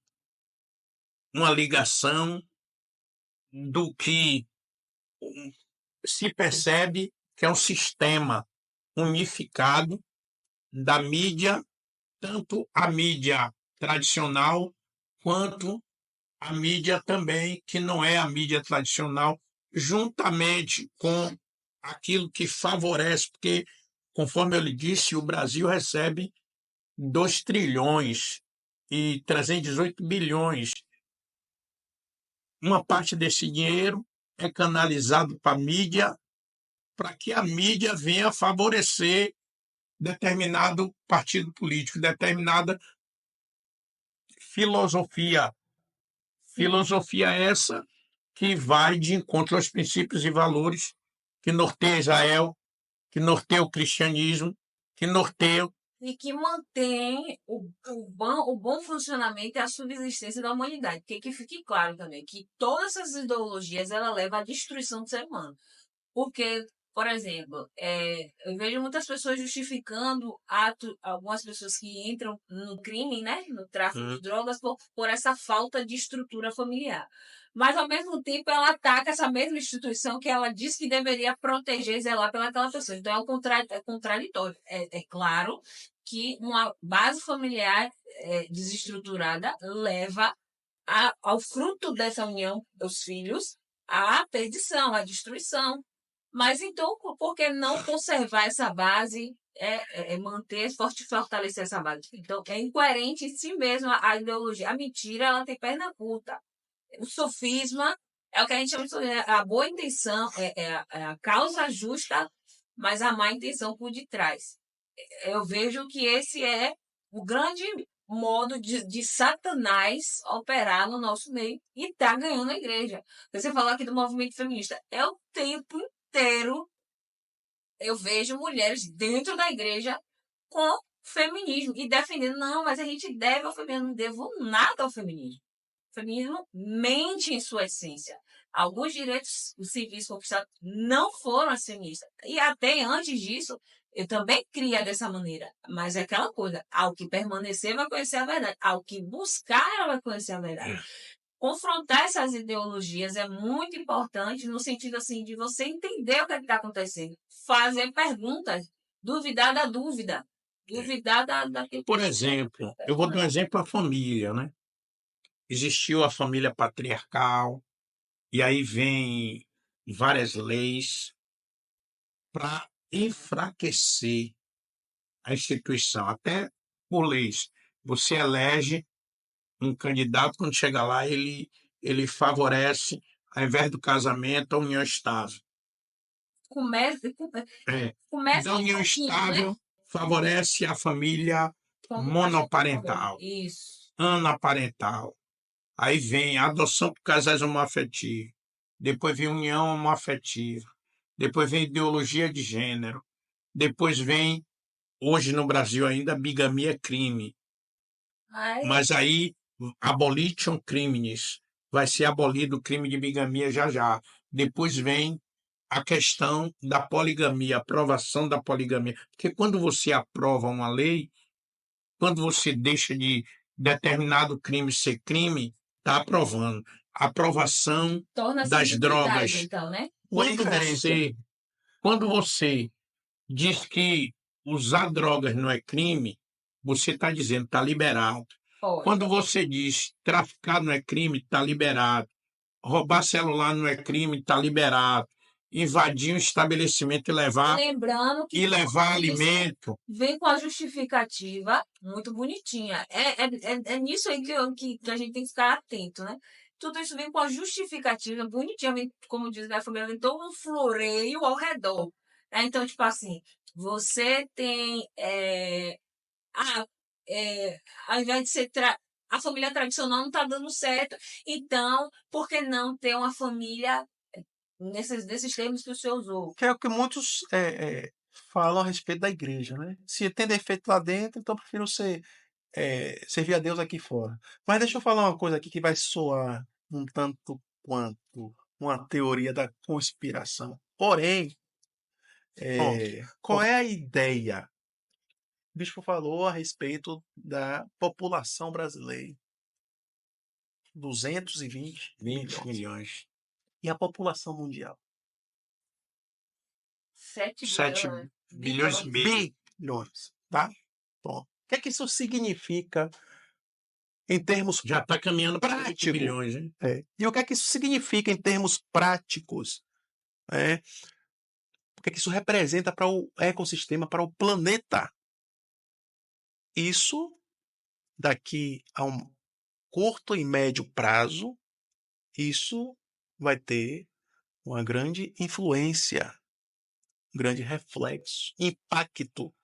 do que se percebe que é um sistema unificado da mídia, tanto a mídia tradicional quanto a mídia também, que não é a mídia tradicional, juntamente com aquilo que favorece, porque, conforme eu lhe disse, o Brasil recebe 2 trilhões e 318 bilhões. Uma parte desse dinheiro é canalizado para a mídia, para que a mídia venha favorecer determinado partido político, determinada filosofia. Filosofia essa que vai de encontro aos princípios e valores que norteiam Israel, que norteiam o cristianismo, que norteiam. E que mantém o bom funcionamento e a subsistência da humanidade. Porque que fique claro também que todas essas ideologias ela levam à destruição do ser humano. Porque, por exemplo, eu vejo muitas pessoas justificando algumas pessoas que entram no crime, né, no tráfico de drogas, por essa falta de estrutura familiar. Mas, ao mesmo tempo, ela ataca essa mesma instituição que ela diz que deveria proteger e zelar pelaquela pessoa. Então, é contraditório. É claro que uma base familiar desestruturada leva ao fruto dessa união dos filhos à perdição, à destruição. Mas então, por que não conservar essa base, manter, fortalecer essa base? Então, é incoerente em si mesma a ideologia. A mentira, ela tem perna curta. O sofisma é o que a gente chama de sofisma. A boa intenção, é a causa justa, mas a má intenção por detrás. Eu vejo que esse é o grande modo de Satanás operar no nosso meio e tá ganhando a igreja. Você falou aqui do movimento feminista. É o tempo inteiro eu vejo mulheres dentro da igreja com feminismo e defendendo, não, mas a gente deve ao feminismo, não devo nada ao feminismo. O feminismo mente em sua essência. Alguns direitos civis conquistados não foram as feministas. E até antes disso, eu também cria dessa maneira. Mas é aquela coisa, ao que permanecer vai conhecer a verdade. Ao que buscar, ela vai conhecer a verdade. Confrontar essas ideologias é muito importante no sentido assim de você entender o que está acontecendo. Fazer perguntas, duvidar da dúvida. Duvidar daquilo. Por exemplo, eu vou dar um exemplo a família, né? Existiu a família patriarcal, e aí vem várias leis para enfraquecer a instituição, até por leis. Você elege um candidato, quando chega lá, ele favorece, ao invés do casamento, a união estável. Começa Da união estável, né? favorece a família monoparental, Isso. anaparental. Aí vem a adoção por casais homoafetivos, depois vem união homoafetiva, depois vem ideologia de gênero, depois vem, hoje no Brasil ainda, bigamia é crime. Mas aí, abolition criminis, vai ser abolido o crime de bigamia já já. Depois vem a questão da poligamia, a aprovação da poligamia. Porque quando você aprova uma lei, quando você deixa de determinado crime ser crime, está aprovando. A aprovação das drogas. Então, né? Quando você diz que usar drogas não é crime, você está dizendo está liberado. Quando você diz traficar não é crime, está liberado. Roubar celular não é crime, está liberado. Invadir um estabelecimento e levar, Lembrando que alimento. Vem com a justificativa muito bonitinha. É nisso aí que a gente tem que ficar atento, né? Tudo isso vem com a justificativa bonitinha, vem, como diz minha família, vem todo um floreio ao redor. Né? Então, tipo assim, você tem. Ao invés de ser. A família tradicional não está dando certo. Então, por que não ter uma família nesses termos que o senhor usou? Que é o que muitos falam a respeito da igreja, né? Se tem defeito lá dentro, então eu prefiro servir a Deus aqui fora. Mas deixa eu falar uma coisa aqui que vai soar um tanto quanto uma teoria da conspiração. Porém, qual é a ideia? O bispo falou a respeito da população brasileira. 220 milhões. E a população mundial? 7 bilhões e meio. Bilhões, tá? Bom, o que é que isso significa em termos já está caminhando para 8 bilhões, hein? E o que é que isso significa em termos práticos? O que é que isso representa para o ecossistema, para o planeta? Isso, daqui a um curto e médio prazo, isso vai ter uma grande influência, um grande reflexo, impacto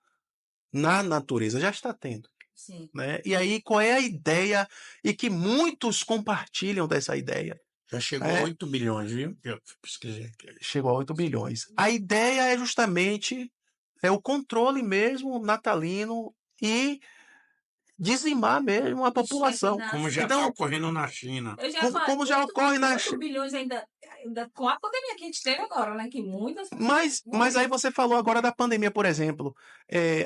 na natureza. Já está tendo. Sim. Né? E aí, qual é a ideia? E que muitos compartilham dessa ideia. Já chegou a né? 8 bilhões, viu? Eu pesquisei aqui. Chegou a 8 bilhões. A ideia é justamente o controle mesmo natalino e dizimar mesmo a população. Como já Então, está ocorrendo na China. Eu já como, falei, como já ocorre na 8 bilhões ainda com a pandemia que a gente teve agora, né? Que muitas Mas aí você falou agora da pandemia, por exemplo.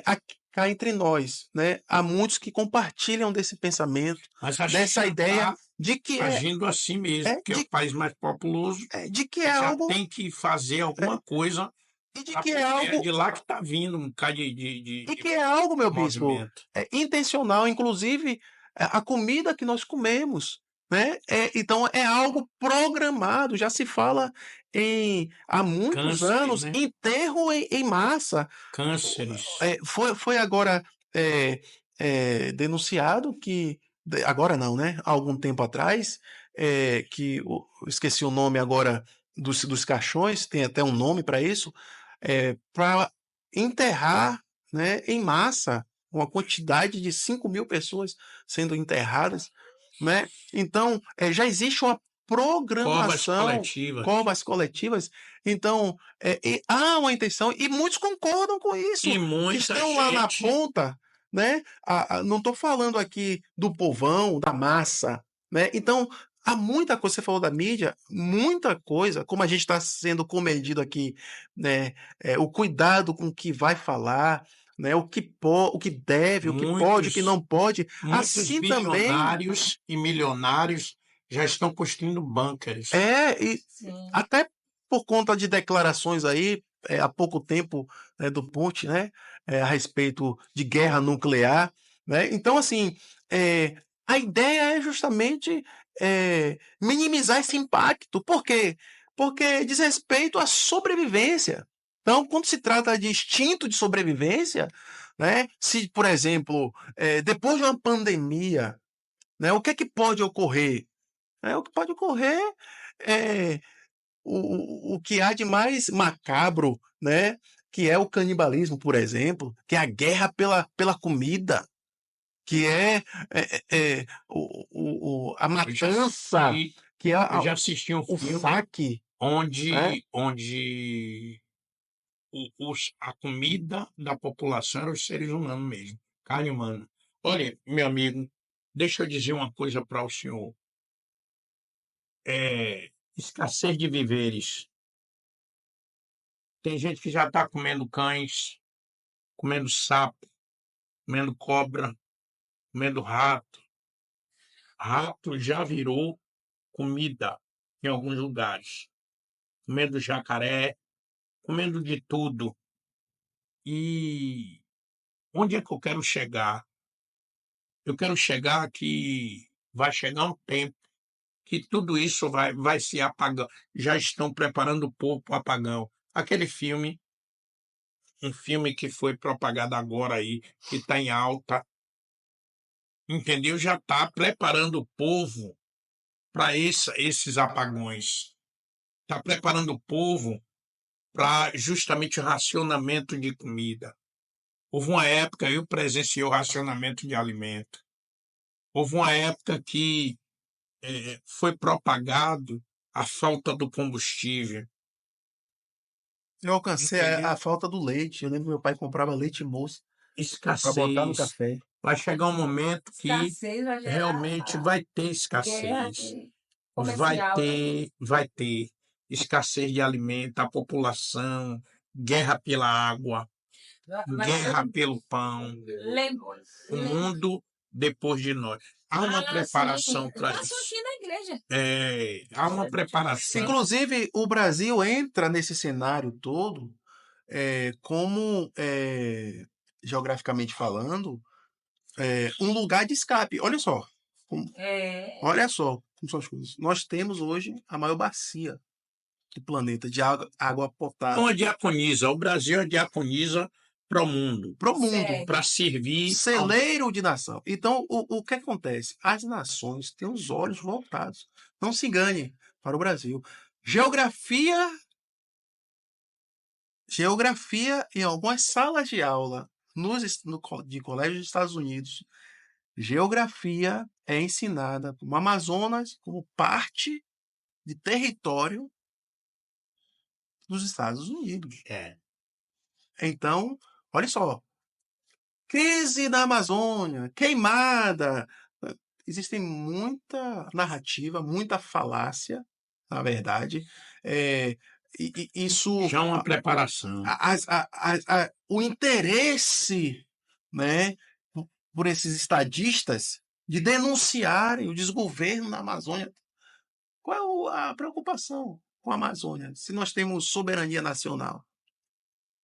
Aqui, cá entre nós, né? Há muitos que compartilham desse pensamento, Mas a dessa China ideia está de que agindo assim mesmo, é porque é o de, país mais populoso de que e é já algo tem que fazer é, alguma coisa, e de que porque é é algo de lá que está vindo um bocado e que é algo, meu bispo, movimento. intencional, inclusive a comida que nós comemos, né? Então é algo programado. Já se fala há muitos Cânceres, anos né? enterro em massa. Cânceres. Foi agora denunciado que agora não, né? Há algum tempo atrás que esqueci o nome agora dos caixões, tem até um nome para isso, para enterrar, né, em massa uma quantidade de 5.000 pessoas sendo enterradas, né? Então já existe uma Covas programação, coletivas. covas coletivas. Então e há uma intenção e muitos concordam com isso, E que muita estão lá na gente. ponta, né? Não estou falando aqui do povão, da massa, né? Então há muita coisa. Você falou da mídia, muita coisa, como a gente está sendo comedido aqui, né? O cuidado com o que vai falar, né? O que deve, o que pode, o que Muitos, não pode. muitos Assim também bilionários e milionários já estão construindo bunkers. e Sim. até por conta de declarações aí, há pouco tempo, né, do Putin, né, a respeito de guerra nuclear, né? Então, assim, a ideia é justamente minimizar esse impacto. Por quê? Porque diz respeito à sobrevivência. Então, quando se trata de instinto de sobrevivência, né, se, por exemplo, depois de uma pandemia, né, o que é que pode ocorrer? O que pode ocorrer é o que há de mais macabro, né? Que é o canibalismo, por exemplo, que é a guerra pela comida, que a Eu já matança, assisti, que é eu já assisti um o filme saque, né? onde a comida da população eram os seres humanos mesmo, carne humana. Olha, meu amigo, deixa eu dizer uma coisa para o senhor. Escassez de víveres. Tem gente que já está comendo cães, comendo sapo, comendo cobra, comendo rato. Rato já virou comida em alguns lugares. Comendo jacaré, comendo de tudo. E onde é que eu quero chegar? Eu quero chegar que vai chegar um tempo que tudo isso vai se apagar. Já estão preparando o povo para o apagão. Aquele filme, um filme que foi propagado agora aí, que está em alta, entendeu? Já está preparando o povo para esses apagões. Está preparando o povo para justamente o racionamento de comida. Houve uma época, eu presenciei o racionamento de alimento. Houve uma época que foi propagado a falta do combustível, Eu alcancei a entendeu? falta do leite. Eu lembro que meu pai comprava leite moço para botar no Escassez. café. Vai chegar um momento que Escassez vai realmente gerar vai ter guerra escassez. comercial, né? Vai ter escassez de alimento, a população, guerra pela água, Mas guerra pelo pão, o mundo depois de nós. Há uma preparação para passou isso. aqui na igreja. Há uma preparação. Inclusive, o Brasil entra nesse cenário todo como, geograficamente falando, um lugar de escape. É, Olha só como são as coisas. Nós temos hoje a maior bacia do planeta de água Então, potável a diaconisa, o Brasil é diaconisa para o mundo, para o mundo, certo. para servir ao. celeiro de nação. Então, o que acontece? As nações têm os olhos voltados. Não se engane para o Brasil. Geografia, geografia em algumas salas de aula de colégios dos Estados Unidos. Geografia é ensinada no Amazonas como parte de território dos Estados Unidos. É. Então, olha só, crise na Amazônia, queimada. Existe muita narrativa, muita falácia, na verdade. Isso, Já uma preparação. o interesse, né, por esses estadistas de denunciarem o desgoverno na Amazônia. Qual é a preocupação com a Amazônia, se nós temos soberania nacional?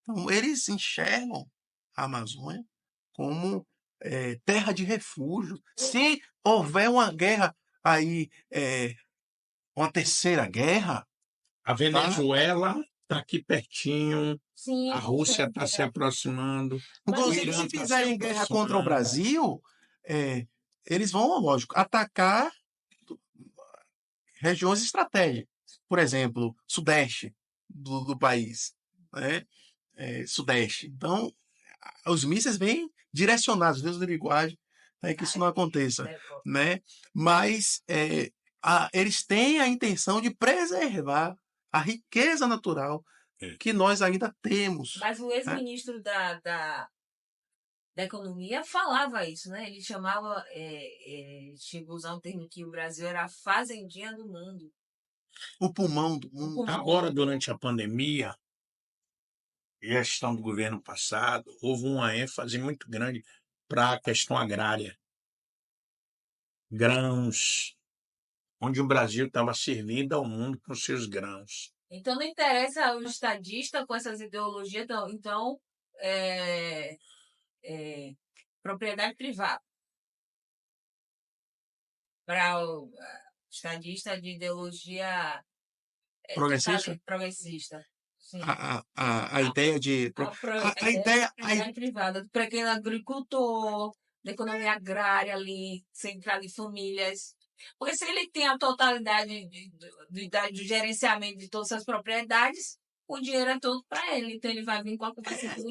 Então, eles enxergam a Amazônia como terra de refúgio. Se houver uma guerra aí, uma terceira guerra, A Venezuela está aqui pertinho, Sim, a Rússia está se aproximando, o inclusive Irã se está se fizerem guerra contra o aproximando. Brasil, eles vão, lógico, atacar regiões estratégicas. Por exemplo, sudeste do país, né? Sudeste. Então, os mísseis vêm direcionados, Deus da linguagem, que isso não aconteça, né? Mas eles têm a intenção de preservar a riqueza natural que nós ainda temos. Mas o ex-ministro da Economia falava isso, né? Ele chamava, chegou a usar um termo que o Brasil era a fazendinha do mundo. O pulmão do mundo. Agora, durante a pandemia, gestão do governo passado, houve uma ênfase muito grande para a questão agrária. Grãos, onde o Brasil estava servindo ao mundo com seus grãos. Então não interessa o estadista com essas ideologias, então propriedade privada. Para o estadista de ideologia progressista. Sim. A ideia de. A ideia. Privada, do pequeno agricultor, da economia agrária ali, centrada em famílias. Porque se ele tem a totalidade do gerenciamento de todas as propriedades, o dinheiro é todo para ele. Então ele vai vir com a capacidade.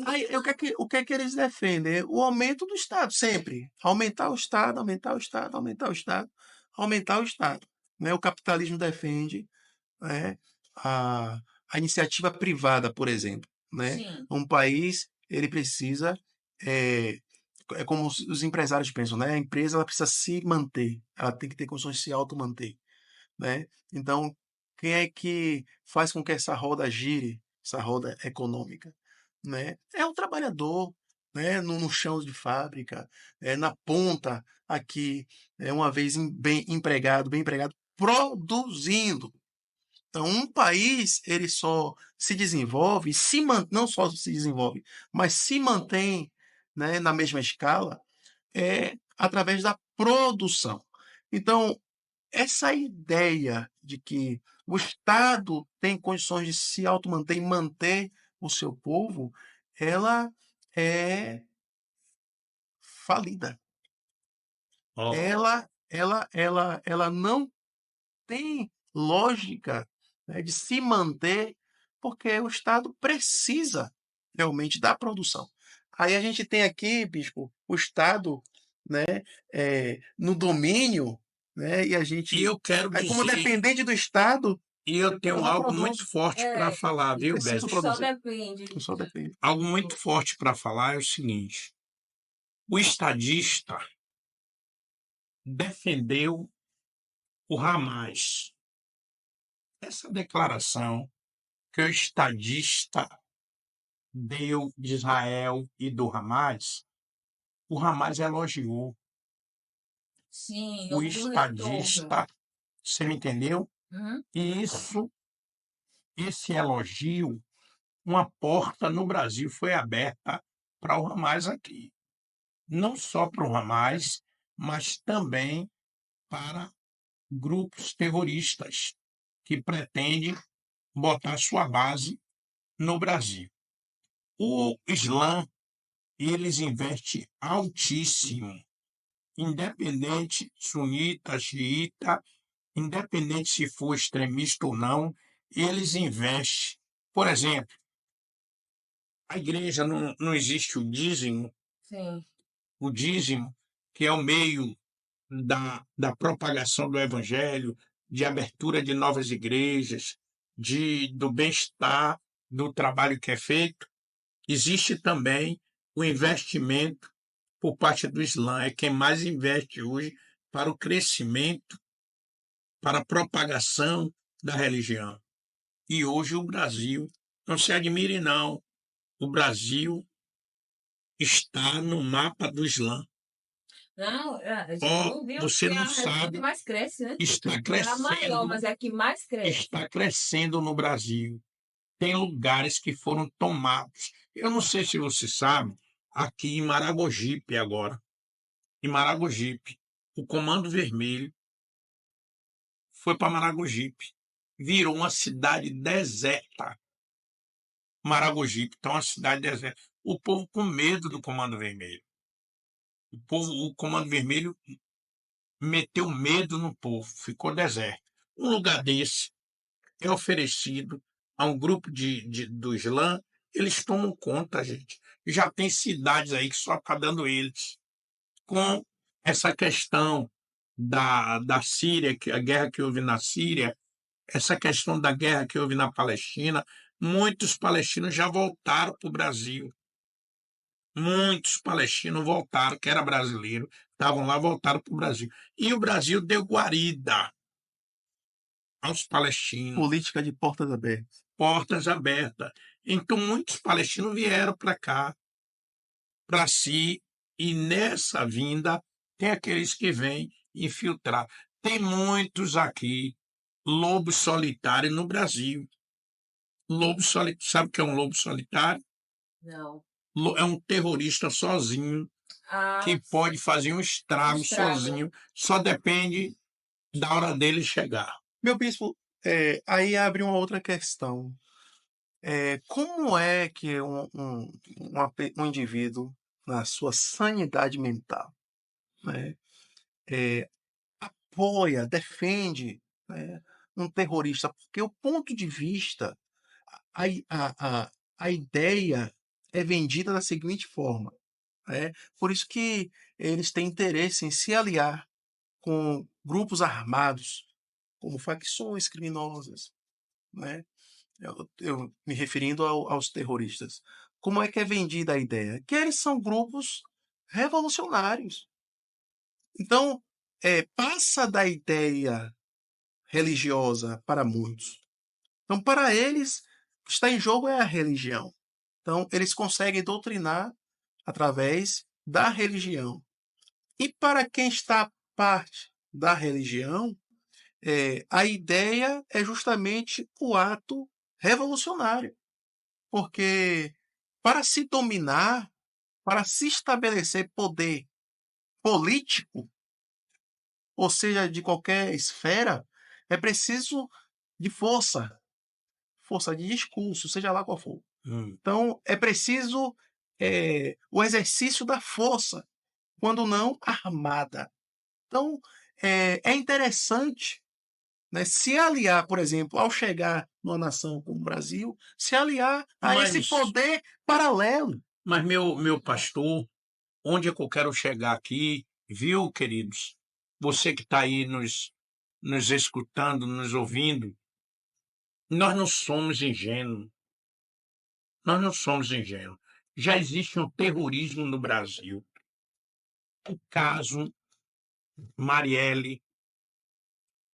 O que é que eles defendem? O aumento do Estado, sempre. Aumentar o Estado, aumentar o Estado, aumentar o Estado, aumentar o Estado. Né? O capitalismo defende, né, a iniciativa privada, por exemplo. Né? Sim. Um país, ele precisa. É como os empresários pensam, né? A empresa ela precisa se manter, ela tem que ter condições de se auto-manter. Né? Então, quem é que faz com que essa roda gire, essa roda econômica? Né? É o trabalhador, né? No chão de fábrica, na ponta aqui, uma vez bem empregado, produzindo. Então, um país ele só se desenvolve, não só se desenvolve, mas se mantém, né, na mesma escala, através da produção. Então, essa ideia de que o Estado tem condições de se automanter e manter o seu povo, ela é falida. Oh. Ela não tem lógica, né, de se manter, porque o Estado precisa realmente da produção. Aí a gente tem aqui, bispo, o Estado, né, no domínio, né, e a gente. E eu quero Aí, como dizer, dependente do Estado. e eu tenho não algo produz. muito forte para falar, viu, Preciso Beto? produzir. Só depende. Algo muito forte para falar é o seguinte: o estadista defendeu o Hamas. Essa declaração que o estadista deu de Israel e do Hamas, o Hamas elogiou. Sim, O estadista, você me entendeu? E esse elogio, uma porta no Brasil foi aberta para o Hamas aqui. Não só para o Hamas, mas também para grupos terroristas que pretendem botar sua base no Brasil. O Islã, eles investem altíssimo, independente sunita, xiita, independente se for extremista ou não, eles investem. Por exemplo, a igreja não existe o dízimo. Sim. O dízimo, que é o meio da propagação do evangelho, de abertura de novas igrejas, do bem-estar, do trabalho que é feito, existe também o investimento por parte do Islã. É quem mais investe hoje para o crescimento, para a propagação da religião. E hoje o Brasil, não se admire não, o Brasil está no mapa do Islã. Não, a gente Ó, não viu você que é não a religião que sabe, mais cresce, né? está É a maior, crescendo, mas é a que mais cresce. está crescendo no Brasil. Tem lugares que foram tomados. Eu não sei se você sabe, aqui em Maragogipe agora, em Maragogipe, o Comando Vermelho foi para Maragogipe, virou uma cidade deserta. Maragogipe, então uma cidade deserta. O povo com medo do Comando Vermelho. O Comando Vermelho meteu medo no povo, ficou deserto. Um lugar desse é oferecido a um grupo do Islã, eles tomam conta, gente. Já tem cidades aí que só está dando eles. Com essa questão da Síria, a guerra que houve na Síria, essa questão da guerra que houve na Palestina, muitos palestinos já voltaram para o Brasil. Muitos palestinos voltaram, que era brasileiro, estavam lá, voltaram para o Brasil. E o Brasil deu guarida aos palestinos, Política de portas abertas. portas abertas. Então, muitos palestinos vieram para cá, para si, e nessa vinda tem aqueles que vêm infiltrar. Tem muitos aqui, lobos solitários no Brasil. Lobo solitário, sabe o que é um lobo solitário? Não. É um terrorista sozinho, Ah, que pode fazer um estrago estrago. sozinho, só depende da hora dele chegar. Meu bispo, aí abre uma outra questão. Como é que um indivíduo, na sua sanidade mental, né, apoia, defende, né, um terrorista? Porque o ponto de vista, a, i- a ideia é vendida da seguinte forma. Por isso que eles têm interesse em se aliar com grupos armados, como facções criminosas, né? Eu me referindo aos terroristas. Como é que é vendida a ideia? Que eles são grupos revolucionários. Então, passa da ideia religiosa para muitos. Então, para eles, o que está em jogo é a religião. Então, eles conseguem doutrinar através da religião. E para quem está parte da religião, a ideia é justamente o ato revolucionário. Porque para se dominar, para se estabelecer poder político, ou seja, de qualquer esfera, é preciso de força, força de discurso, seja lá qual for. Então, é preciso o exercício da força, quando não armada. Então, é interessante, né, se aliar, por exemplo, ao chegar numa nação como o Brasil, se aliar a esse Mas, poder paralelo. mas meu pastor, onde é que eu quero chegar aqui, viu, queridos? Você que está aí nos escutando, nos ouvindo, nós não somos ingênuos. Nós não somos ingênuos. Já existe um terrorismo no Brasil. O caso Marielle,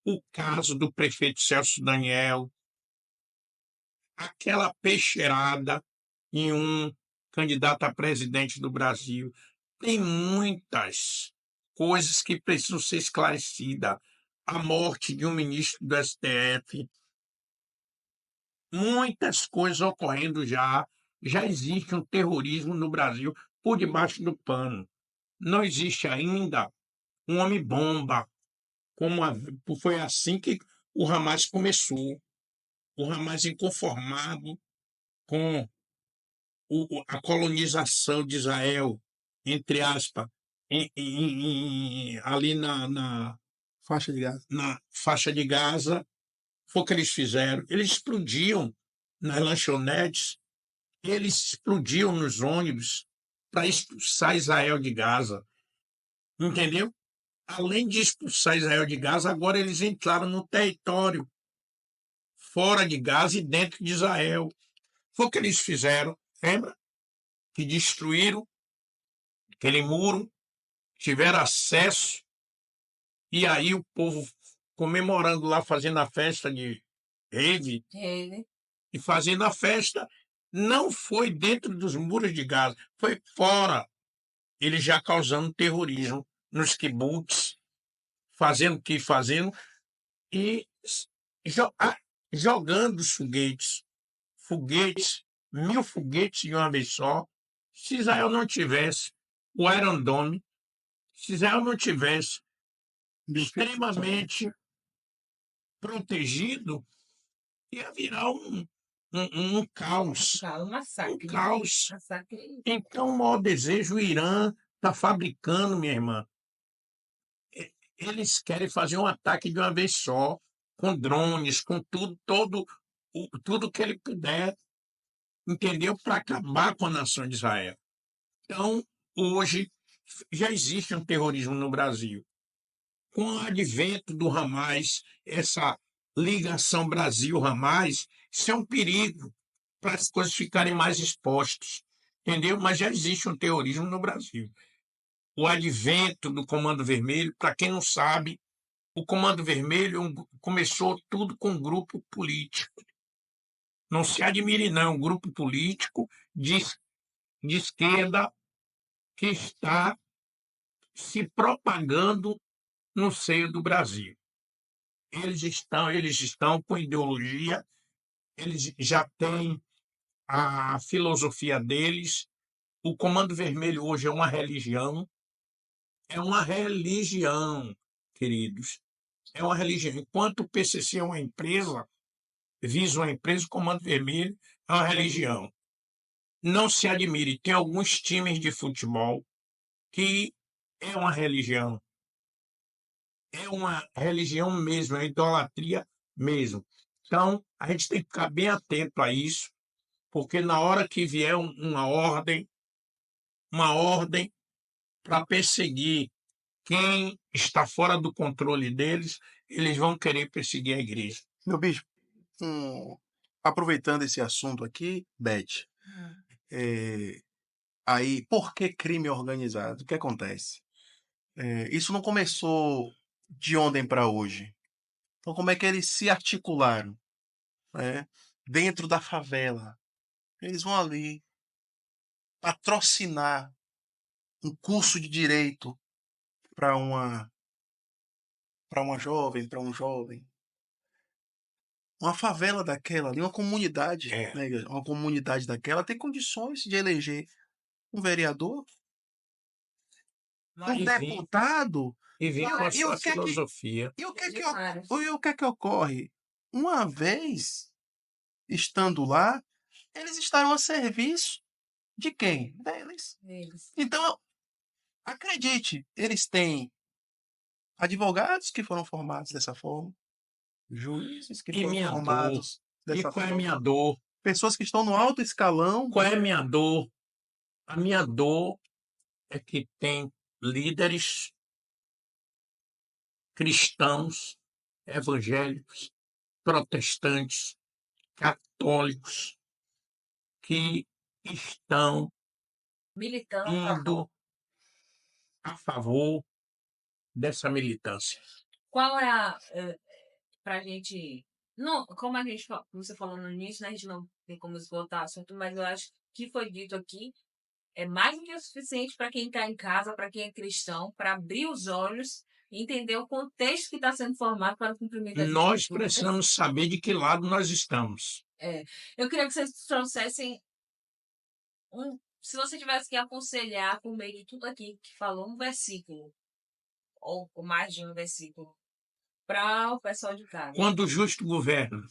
o caso do prefeito Celso Daniel, aquela peixeirada em um candidato a presidente do Brasil. Tem muitas coisas que precisam ser esclarecidas. A morte de um ministro do STF, muitas coisas ocorrendo já. Já existe um terrorismo no Brasil por debaixo do pano. Não existe ainda um homem-bomba, foi assim que o Hamas começou. O Hamas inconformado com a colonização de Israel, entre aspas, ali Faixa de Gaza. na faixa de Gaza, foi o que eles fizeram. Eles explodiam nas lanchonetes, eles explodiam nos ônibus para expulsar Israel de Gaza. Entendeu? além de expulsar Israel de Gaza, agora eles entraram no território fora de Gaza e dentro de Israel. Foi o que eles fizeram, lembra? Que destruíram aquele muro, tiveram acesso, e aí o povo comemorando lá, fazendo a festa de rave, Ele. e fazendo a festa, não foi dentro dos muros de Gaza, foi fora. Eles já causando terrorismo nos kibbutz, fazendo o que fazendo, e jo- ah, jogando os foguetes, 1.000 foguetes de uma vez só. Se Israel não tivesse o Iron Dome, se Israel não tivesse extremamente protegido, ia virar um caos. Fala, um Um massacre. caos. Massacre. Então, o maior desejo, o Irã está fabricando, minha irmã. Eles querem fazer um ataque de uma vez só, com drones, com tudo, tudo que ele puder, entendeu? Para acabar com a nação de Israel. Então, hoje, já existe um terrorismo no Brasil. Com o advento do Hamas, essa ligação Brasil-Hamas, isso é um perigo para as coisas ficarem mais expostas, entendeu? Mas já existe um terrorismo no Brasil. O advento do Comando Vermelho, para quem não sabe, o Comando Vermelho começou tudo com um grupo político. Não se admire, não, é um grupo político de esquerda que está se propagando no seio do Brasil. Eles estão com ideologia, eles já têm a filosofia deles. O Comando Vermelho hoje é uma religião, queridos. É uma religião. Enquanto o PCC é uma empresa, visa uma empresa, o Comando Vermelho é uma religião. Não se admire, tem alguns times de futebol que é uma religião. É uma religião mesmo, é idolatria mesmo. Então, a gente tem que ficar bem atento a isso, porque na hora que vier uma ordem para perseguir quem está fora do controle deles, eles vão querer perseguir a igreja. Meu bispo, aproveitando esse assunto aqui, Beth, é, aí, por que crime organizado? O que acontece? Isso não começou de ontem para hoje. Então, como é que eles se articularam, né? Dentro da favela? Eles vão ali patrocinar um curso de direito para uma jovem, para um jovem. Uma favela daquela ali, uma comunidade, É. né? Uma comunidade daquela tem condições de eleger um vereador, um E vem, deputado. e vem com a E o sua que é que, filosofia. e o que é que, Demais. e o que é que ocorre? Uma vez estando lá, eles estarão a serviço de quem? Deles. Eles. Então, acredite, eles têm advogados que foram formados dessa forma, juízes que E foram minha dor? formados E dessa qual é a forma, minha dor? pessoas que estão no alto escalão. Qual é a minha dor? A minha dor é que tem líderes cristãos, evangélicos, protestantes, católicos, que estão Militando. indo a favor dessa militância. Qual é a. Pra gente. Não, como a gente, você falou no início, né, a gente não tem como esgotar o assunto, mas eu acho que foi dito aqui é mais do que o suficiente para quem está em casa, para quem é cristão, para abrir os olhos e entender o contexto que está sendo formado para o cumprimento das Nós escrituras. precisamos saber de que lado nós estamos. Eu queria que vocês trouxessem se você tivesse que aconselhar por meio de tudo aqui que falou, um versículo, ou mais de um versículo, para o pessoal de casa. Quando o justo governa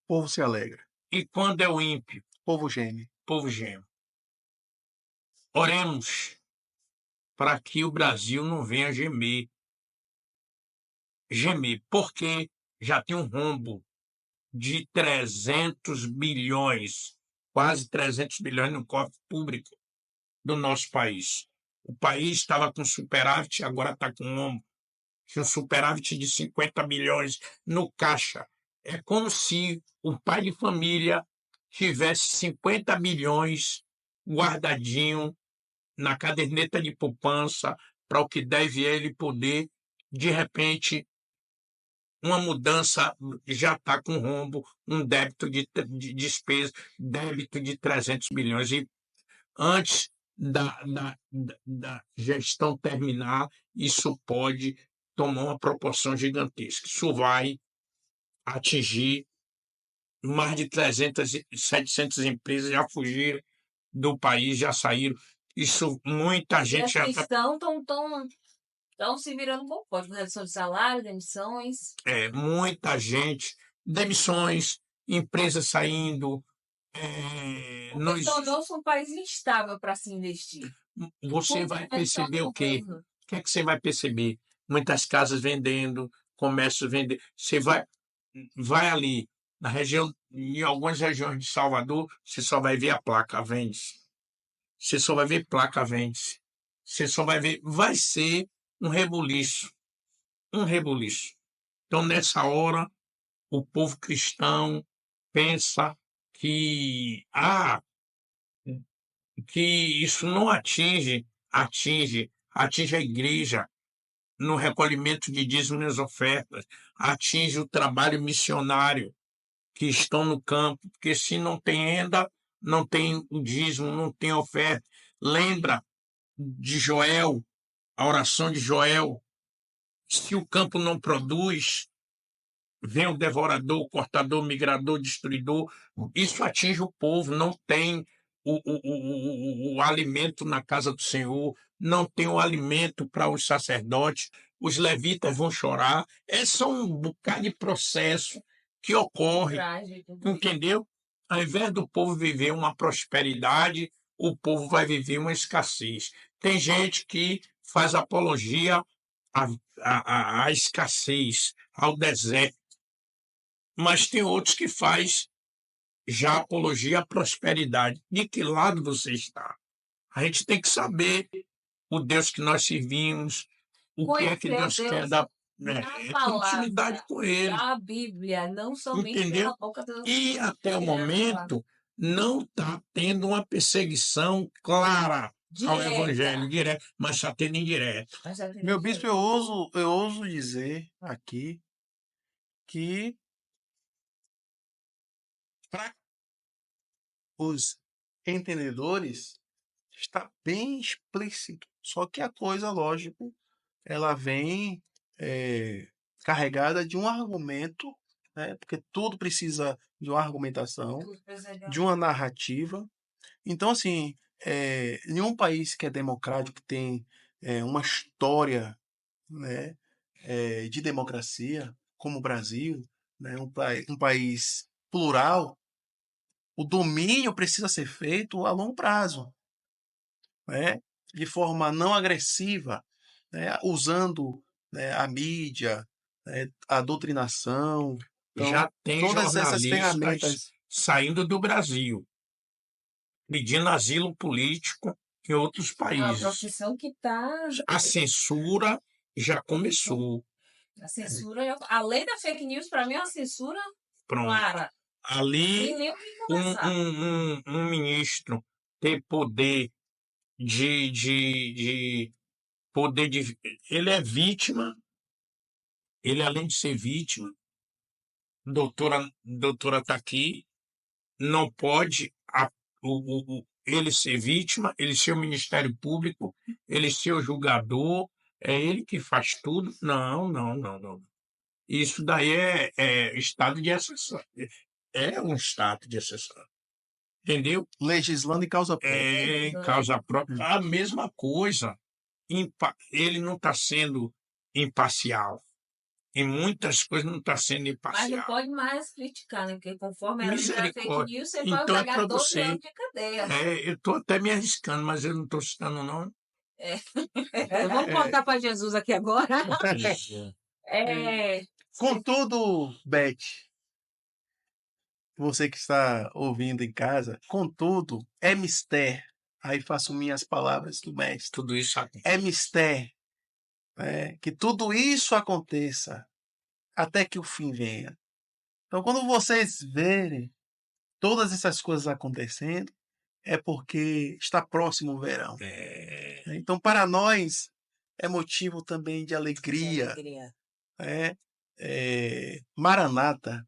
O povo se alegra, e quando é o ímpio, o povo geme. o povo geme. Oremos para que o Brasil não venha gemer. Gemer, porque já tem um rombo de 300 bilhões, quase 300 bilhões no cofre público do nosso país. O país estava com superávit, agora está com rombo tinha um superávit de 50 milhões no caixa. É como se o pai de família tivesse 50 milhões guardadinho na caderneta de poupança para o que deve ele poder, de repente, uma mudança já está com rombo, um débito de despesa, débito de 300 milhões. E antes da gestão terminar, isso pode tomar uma proporção gigantesca. Isso vai atingir mais de 300, 700 empresas já fugiram do país, já saíram. Isso, muita E gente as já que está. estão se virando com pode, com redução de salário, demissões. Muita gente, demissões, empresas saindo. Não Porque existe. tornou-se um país instável para se investir. Você Por vai gestão perceber do o quê? governo. O que é que você vai perceber? Muitas casas vendendo, comércio vendendo. Você vai ali na região, em algumas regiões de Salvador, você só vai ver a placa vende. Você só vai ver placa vende. Você só vai ver. Vai ser um rebuliço. Um rebuliço. Então, nessa hora, o povo cristão pensa que, que isso não atinge a igreja no recolhimento de dízimos e ofertas, atinge o trabalho missionário que estão no campo, porque se não tem renda, não tem o dízimo, não tem oferta. Lembra de Joel, a oração de Joel, se o campo não produz, vem o devorador, o cortador, o migrador, o destruidor. Isso atinge o povo, não tem o alimento na casa do Senhor, não tem o alimento para os sacerdotes, os levitas vão chorar. É só um bocado de processo que ocorre, Trágico. entendeu? Ao invés do povo viver uma prosperidade, o povo vai viver uma escassez. Tem gente que faz apologia à escassez, ao deserto, mas tem outros que faz já apologia à prosperidade. De que lado você está? A gente tem que saber o Deus que nós servimos, o que é que Conhecer Deus Deus quer dar, na continuidade palavra com Ele, da Bíblia, não somente entendeu? pela boca do E até o da palavra. momento não está tendo uma perseguição clara ao Evangelho Direta. direto, mas está tendo indireto. Mas já tem Meu bispo, dinheiro. eu ouso dizer aqui que para os entendedores está bem explícito. Só que a coisa, lógico, ela vem carregada de um argumento, né? Porque tudo precisa de uma argumentação, Tudo precisa de de uma narrativa. Então, assim, em um país que é democrático, que tem uma história, né, de democracia, como o Brasil, né, um país plural, o domínio precisa ser feito a longo prazo, né, de forma não agressiva, né, usando, né, a mídia, né, a doutrinação. Então, Já tem todas essas jornalistas ferramentas. saindo do Brasil, pedindo asilo político em outros É uma países. profissão que está. A censura já começou. A censura. A lei da fake news, para mim, é uma censura Pronto. clara. Ali, Nem nem o que um, conversar. um ministro ter poder de poder de. Ele é vítima, ele além de ser vítima, doutora está aqui, não pode ele ser vítima, ele ser o Ministério Público, ele ser o julgador, é ele que faz tudo. Não, não, não, não. Isso daí é estado de exceção. É um estado de exceção. Entendeu? Legislando em causa própria. É em causa própria. A mesma coisa. Ele não está sendo imparcial. Em muitas coisas não está sendo Mas não imparcial. pode mais criticar, né? Porque conforme a lei da fake Misericórdia. news, você Então pode é pegar para 12 você. anos de cadeia. Eu estou até me arriscando, mas eu não estou citando não. Vamos voltar para Jesus aqui agora. Contudo, Beth, você que está ouvindo em casa, contudo, é mistério. Aí faço minhas palavras do mestre. Tudo isso aqui. É mistério que tudo isso aconteça até que o fim venha. Então, quando vocês verem todas essas coisas acontecendo, é porque está próximo o verão. É, Então, para nós, é motivo também de De alegria. alegria. Maranata,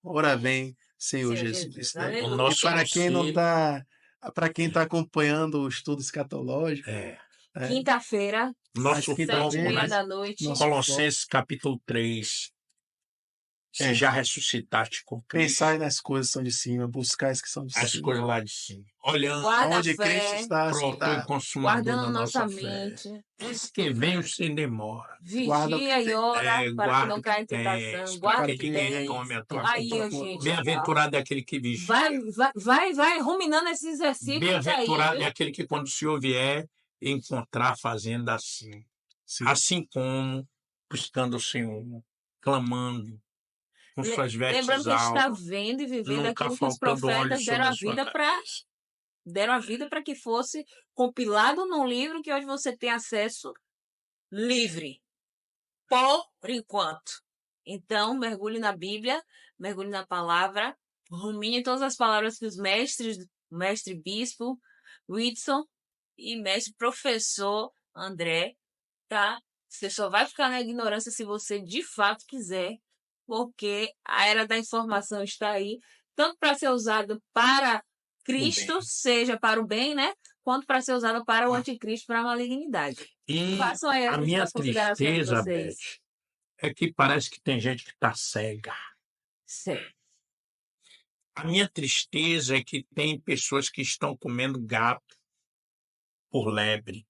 ora vem, Senhor Senhor Jesus, Jesus, né? o aleluia. E nosso para quem não conselho está, para quem está acompanhando o estudo escatológico, é Quinta-feira, às nosso foco, 7h30 né? quinta-feiras, da noite. nosso foco Colossenses capítulo 3. Se é já ressuscitaste com pensar Cristo, nas coisas que são de cima, buscar as que são de as cima. coisas lá de cima. Olhando Guarda a Onde Cristo fé, está para o autor e assentado, consumador guardando da a nossa nossa fé. mente. Esse que vem sem demora. guarda o que Vigia e tem, ora para que Guarda não o que caia em tentação. tens, para Guarda que o para que que ninguém tens. tome a tua para Aí, comprar ó, coroa. gente, Bem-aventurado é aquele que vai, vigia. vai ruminando esses versículos aí, Bem-aventurado viu? é aquele que, quando o Senhor vier, encontrar fazendo assim. Sim. Assim como buscando o Senhor, clamando, com suas Lembrando vestes que a gente está altas, vendo e vivendo nunca aquilo que os faltando óleo profetas sobre a sua cabeça. deram a vida para que fosse compilado num livro que hoje você tem acesso livre, por enquanto. Então, mergulhe na Bíblia, mergulhe na palavra, rumine todas as palavras que os mestres, mestre bispo, Whitson e mestre professor André, tá? Você só vai ficar na ignorância se você de fato quiser, porque a era da informação está aí, tanto para ser usado para Cristo, bem. seja para o bem, né? Quanto para ser usado para o anticristo, para a malignidade. E Façam aí a minha as considerações de tristeza, vocês. Beth, é que parece que tem gente que está cega. Certo. A minha tristeza é que tem pessoas que estão comendo gato por lebre.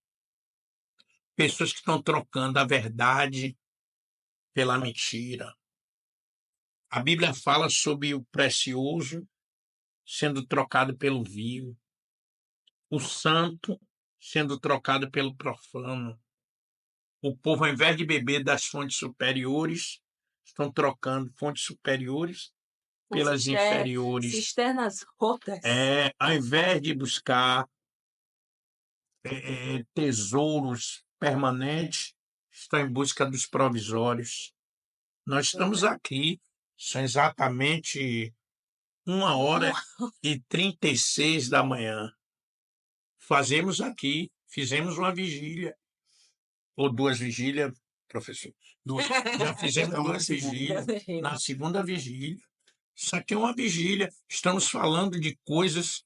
Pessoas que estão trocando a verdade pela mentira. A Bíblia fala sobre o precioso sendo trocado pelo vil, o santo sendo trocado pelo profano. O povo, ao invés de beber das fontes superiores, estão trocando fontes superiores Com pelas inferiores. cisternas rotas. Ao invés de buscar tesouros permanentes, estão em busca dos provisórios. Nós estamos aqui, são exatamente 1h36 da manhã. Fizemos uma vigília, ou 2 vigílias, professor. Já fizemos Estamos na 2 segunda. vigílias, na segunda vigília. Isso aqui é uma vigília. Estamos falando de coisas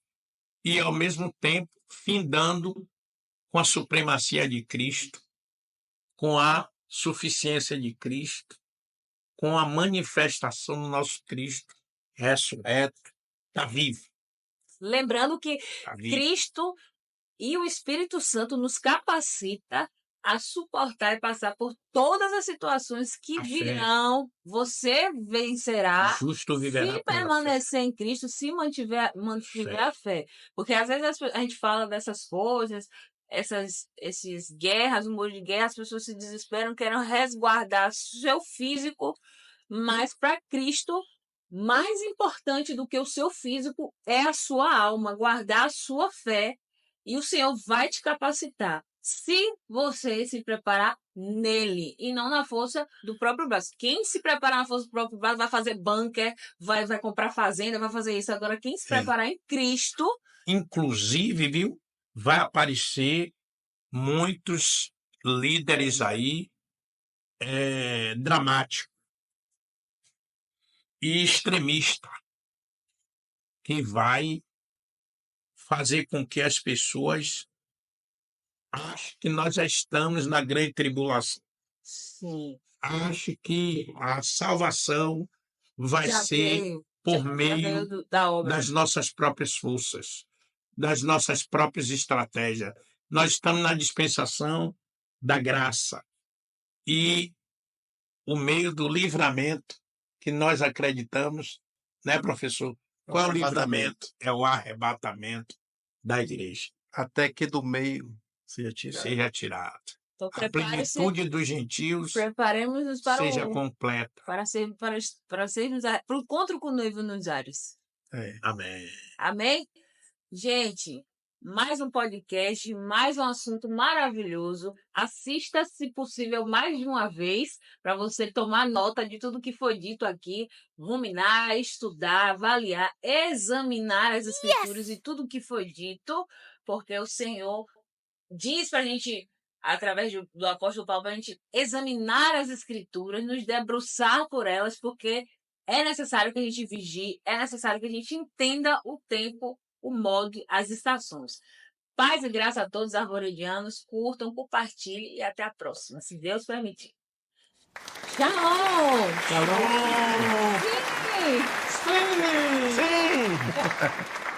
e, ao mesmo tempo, findando com a supremacia de Cristo, com a suficiência de Cristo, com a manifestação do nosso Cristo ressurreto. Está vivo. Lembrando que Tá vivo. Cristo e o Espírito Santo nos capacita a suportar e passar por todas as situações que A fé. virão. Você vencerá Justo viverá se pela fé. permanecer em Cristo, se mantiver a fé. Porque às vezes a gente fala dessas coisas, esses guerras, rumores de guerra, as pessoas se desesperam, querem resguardar seu físico, mas para Cristo, mais importante do que o seu físico é a sua alma, guardar a sua fé, e o Senhor vai te capacitar. Se você se preparar nele e não na força do próprio braço. Quem se preparar na força do próprio braço vai fazer bunker, vai comprar fazenda, vai fazer isso. Agora, quem se preparar em Cristo. Inclusive, viu, vai aparecer muitos líderes aí dramáticos e extremistas, que vai fazer com que as pessoas achem que nós já estamos na grande tribulação. Sim. Achem que a salvação vai Já ser veio, por já meio veio da obra. das nossas próprias forças, das nossas próprias estratégias. Nós estamos na dispensação da graça e o meio do livramento que nós acreditamos, né, professor? Qual é o livramento? É o arrebatamento da igreja. Até que do meio seja tirado. Seja tirado. Então, A plenitude dos gentios preparemos-nos para seja completa. para o encontro com o noivo nos ares. É. Amém. Amém? Gente, mais um podcast, mais um assunto maravilhoso. Assista, se possível, mais de uma vez, para você tomar nota de tudo que foi dito aqui, ruminar, estudar, avaliar, examinar as escrituras e tudo que foi dito, porque o Senhor diz para a gente, através do apóstolo Paulo, para a gente examinar as escrituras, nos debruçar por elas, porque é necessário que a gente vigie, é necessário que a gente entenda o tempo, o modo, as estações. Paz e graça a todos os arvoridianos, curtam, compartilhem e até a próxima, se Deus permitir. Tchau! Shalom! Sim! Sim!